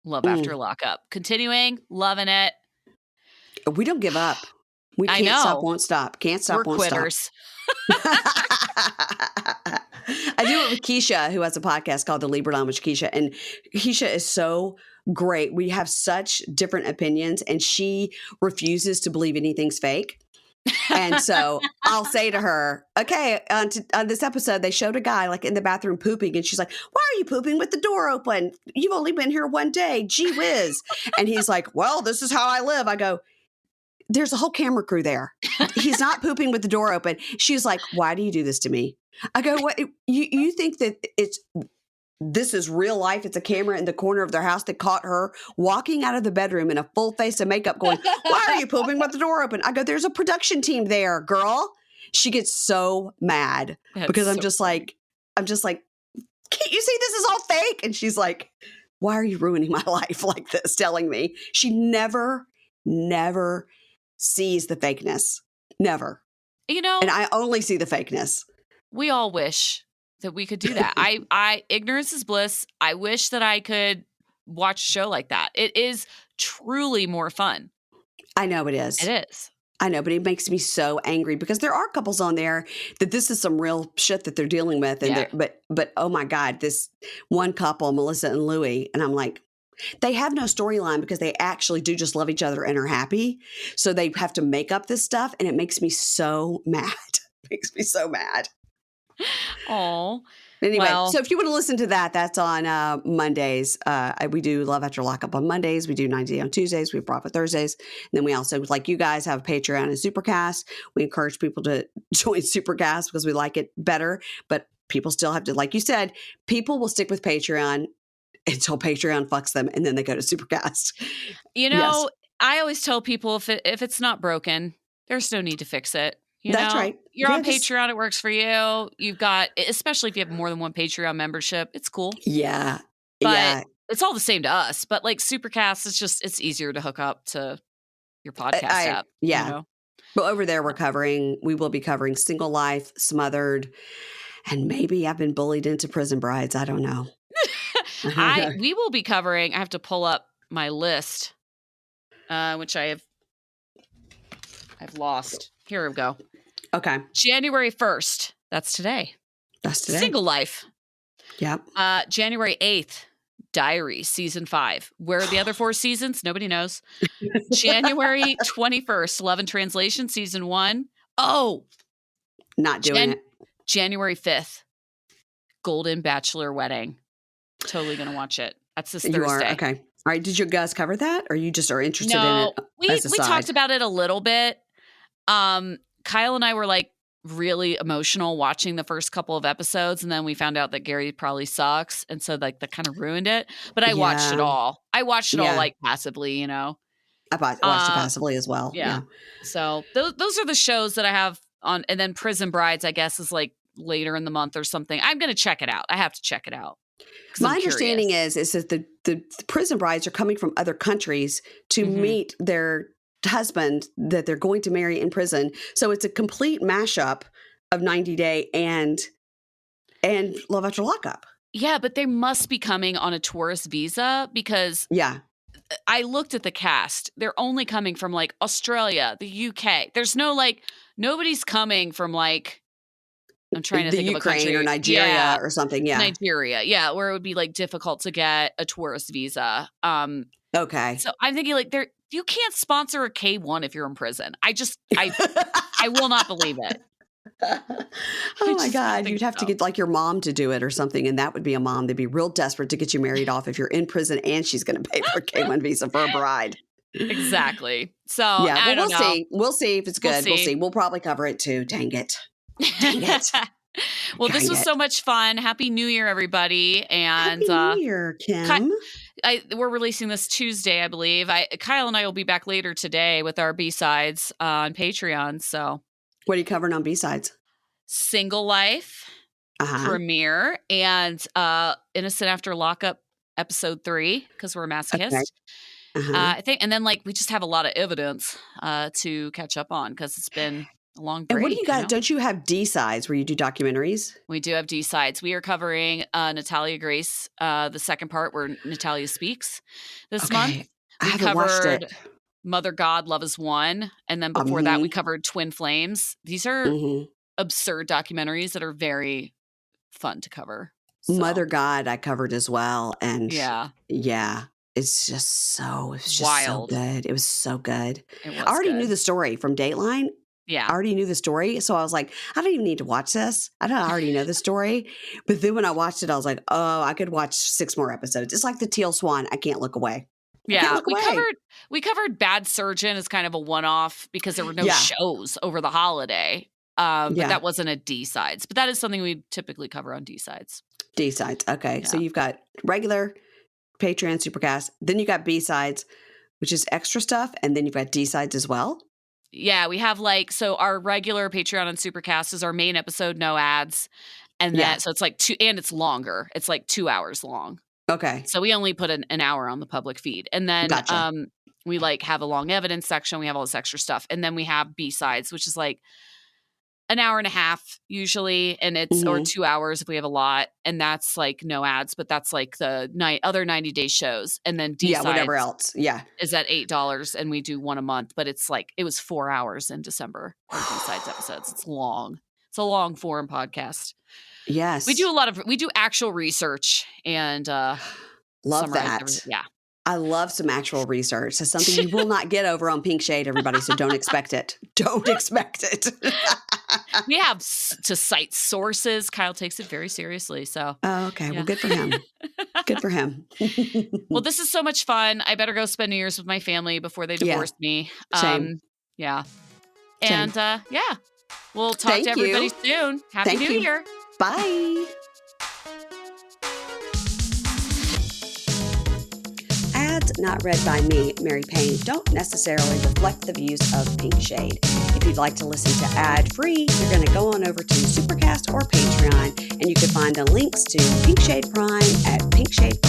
Love After Mm. Lockup. Continuing, loving it. We don't give up. We I can't stop, know. won't stop. Can't We're stop, won't stop. quitters. I do it with Keisha, who has a podcast called The Libra Lounge with Keisha. And Keisha is so great. We have such different opinions, and she refuses to believe anything's fake. And so I'll say to her, okay, on this episode, they showed a guy like in the bathroom pooping. And she's like, why are you pooping with the door open? You've only been here one day. Gee whiz. And he's like, well, this is how I live. I go, there's a whole camera crew there. He's not pooping with the door open. She's like, why do you do this to me? I go, what? You think that this is real life? It's a camera in the corner of their house that caught her walking out of the bedroom in a full face of makeup going, why are you pooping with the door open? I go, there's a production team there, girl. She gets so mad That's because so funny. I'm just like, can't you see this is all fake? And she's like, why are you ruining my life like this? Telling me she never sees the fakeness. Never. And I only see the fakeness. We all wish that we could do that. Ignorance is bliss. I wish that I could watch a show like that. It is truly more fun. I know it is. It is. I know, but it makes me so angry because there are couples on there that this is some real shit that they're dealing with. And but oh my God, this one couple, Melissa and Louie, and I'm like, they have no storyline because they actually do just love each other and are happy. So they have to make up this stuff, and it makes me so mad. It makes me so mad. Oh, Anyway, Well, so if you want to listen to that, that's on Mondays. We do Love After Lockup on Mondays. We do 90 Day on Tuesdays. We have Profit Thursdays. And then we also, like you guys, have Patreon and Supercast. We encourage people to join Supercast because we like it better. But people still have to, like you said, people will stick with Patreon until Patreon fucks them, and then they go to Supercast. you Yes, know, I always tell people if it's not broken, there's no need to fix it. You that's know, right. you're on Patreon, it works for you. You've got, especially if you have more than one Patreon membership, it's cool. Yeah. But Yeah. it's all the same to us. But like Supercast, it's easier to hook up to your podcast app, you Yeah. know? But over there, we will be covering Single Life, Smothered, and maybe I've been bullied into Prison Brides. I don't know. I don't know. We will be covering, I have to pull up my list, which I've lost. Here we go. Okay. January 1st. That's today. That's today. Single Life. Yep. January 8th. Diary, season 5. Where are the other 4 seasons? Nobody knows. January 21st. Love and Translation, season 1. Oh, Not doing it. January 5th. Golden Bachelor Wedding. Totally going to watch it. That's this You Thursday. are? Okay. All right. Did you guys cover that? Or you just are interested in No, it we as a side? talked about it a little bit. Kyle and I were like really emotional watching the first couple of episodes, and then we found out that Gary probably sucks, and so like that kind of ruined it. But I watched it all. I watched it all like passively, you know. I watched it passively as well. Yeah. So those are the shows that I have on, and then Prison Brides, I guess, is like later in the month or something. I'm gonna check it out. I have to check it out. My understanding is that the prison brides are coming from other countries to meet their husband that they're going to marry in prison. So it's a complete mashup of 90 Day and Love After Lockup. Yeah, but they must be coming on a tourist visa because I looked at the cast. They're only coming from like Australia, the UK. There's no like, nobody's coming from like, I'm trying to think of a country. Ukraine or Nigeria or something. Yeah. Nigeria. Yeah. Where it would be like difficult to get a tourist visa. Okay. So I'm thinking like you can't sponsor a K1 if you're in prison. I will not believe it. Oh my God. You'd have to get like your mom to do it or something. And that would be a mom. They'd be real desperate to get you married off if you're in prison and she's going to pay for a K1 visa for a bride. Exactly. So yeah, I don't know. See. We'll see if it's good. We'll see. We'll probably cover it too. Dang it. Dang it. Well, this was so much fun. Happy New Year, everybody. And Happy New Year, Kim. We're releasing this Tuesday, I believe. Kyle and I will be back later today with our B-sides on Patreon. So what are you covering on B-sides? Single Life premiere and Innocent After Lockup episode 3 because we're a masochist. Okay. I think, and then like we just have a lot of evidence to catch up on because it's been a long break. And what do you guys? Don't you have D-sides where you do documentaries? We do have D-sides. We are covering Natalia Grace, the second part where Natalia speaks this month. I haven't watched it. Mother God, Love is One. And then before that, we covered Twin Flames. These are absurd documentaries that are very fun to cover. So. Mother God, I covered as well. And yeah. It's just wild. So good. It was so good. I already knew the story from Dateline. Yeah. I already knew the story. So I was like, I don't even need to watch this. I already know the story. But then when I watched it, I was like, oh, I could watch 6 more episodes. It's like the Teal Swan. I can't look away. Yeah. We covered Bad Surgeon as kind of a one-off because there were no shows over the holiday. But that wasn't a D-sides. But that is something we typically cover on D-sides. D-sides. Okay. Yeah. So you've got regular Patreon, Supercast. Then you got B-sides, which is extra stuff. And then you've got D-sides as well. Yeah, we have so our regular Patreon and Supercast is our main episode, no ads. And so it's like and it's longer. It's like 2 hours long. Okay. So we only put an hour on the public feed. And then we like have a long evidence section. We have all this extra stuff. And then we have B-sides, which is like an hour and a half usually. And it's, or 2 hours if we have a lot. And that's like no ads, but that's like the other 90 day shows. And then D-sides. Yeah, whatever else. Yeah. Is at $8 and we do one a month, but it's like, it was 4 hours in December on B-sides episodes. It's long. It's a long form podcast. Yes. We do actual research and love that. Yeah. I love some actual research. It's something you will not get over on Pink Shade, everybody. So don't expect it. Don't expect it. We have to cite sources. Kyle takes it very seriously. So, Oh, okay. Well, yeah. good for him. Good for him. Well, this is so much fun. I better go spend New Year's with my family before they Yeah. divorce me. Shame. Yeah. Shame. And yeah, we'll talk to Thank everybody you. soon. Happy Thank New you. Year. Bye. Ads not read by me, Mary Payne, don't necessarily reflect the views of Pink Shade. If you'd like to listen to ad-free, you're going to go on over to Supercast or Patreon, and you can find the links to Pink Shade Prime at pinkshade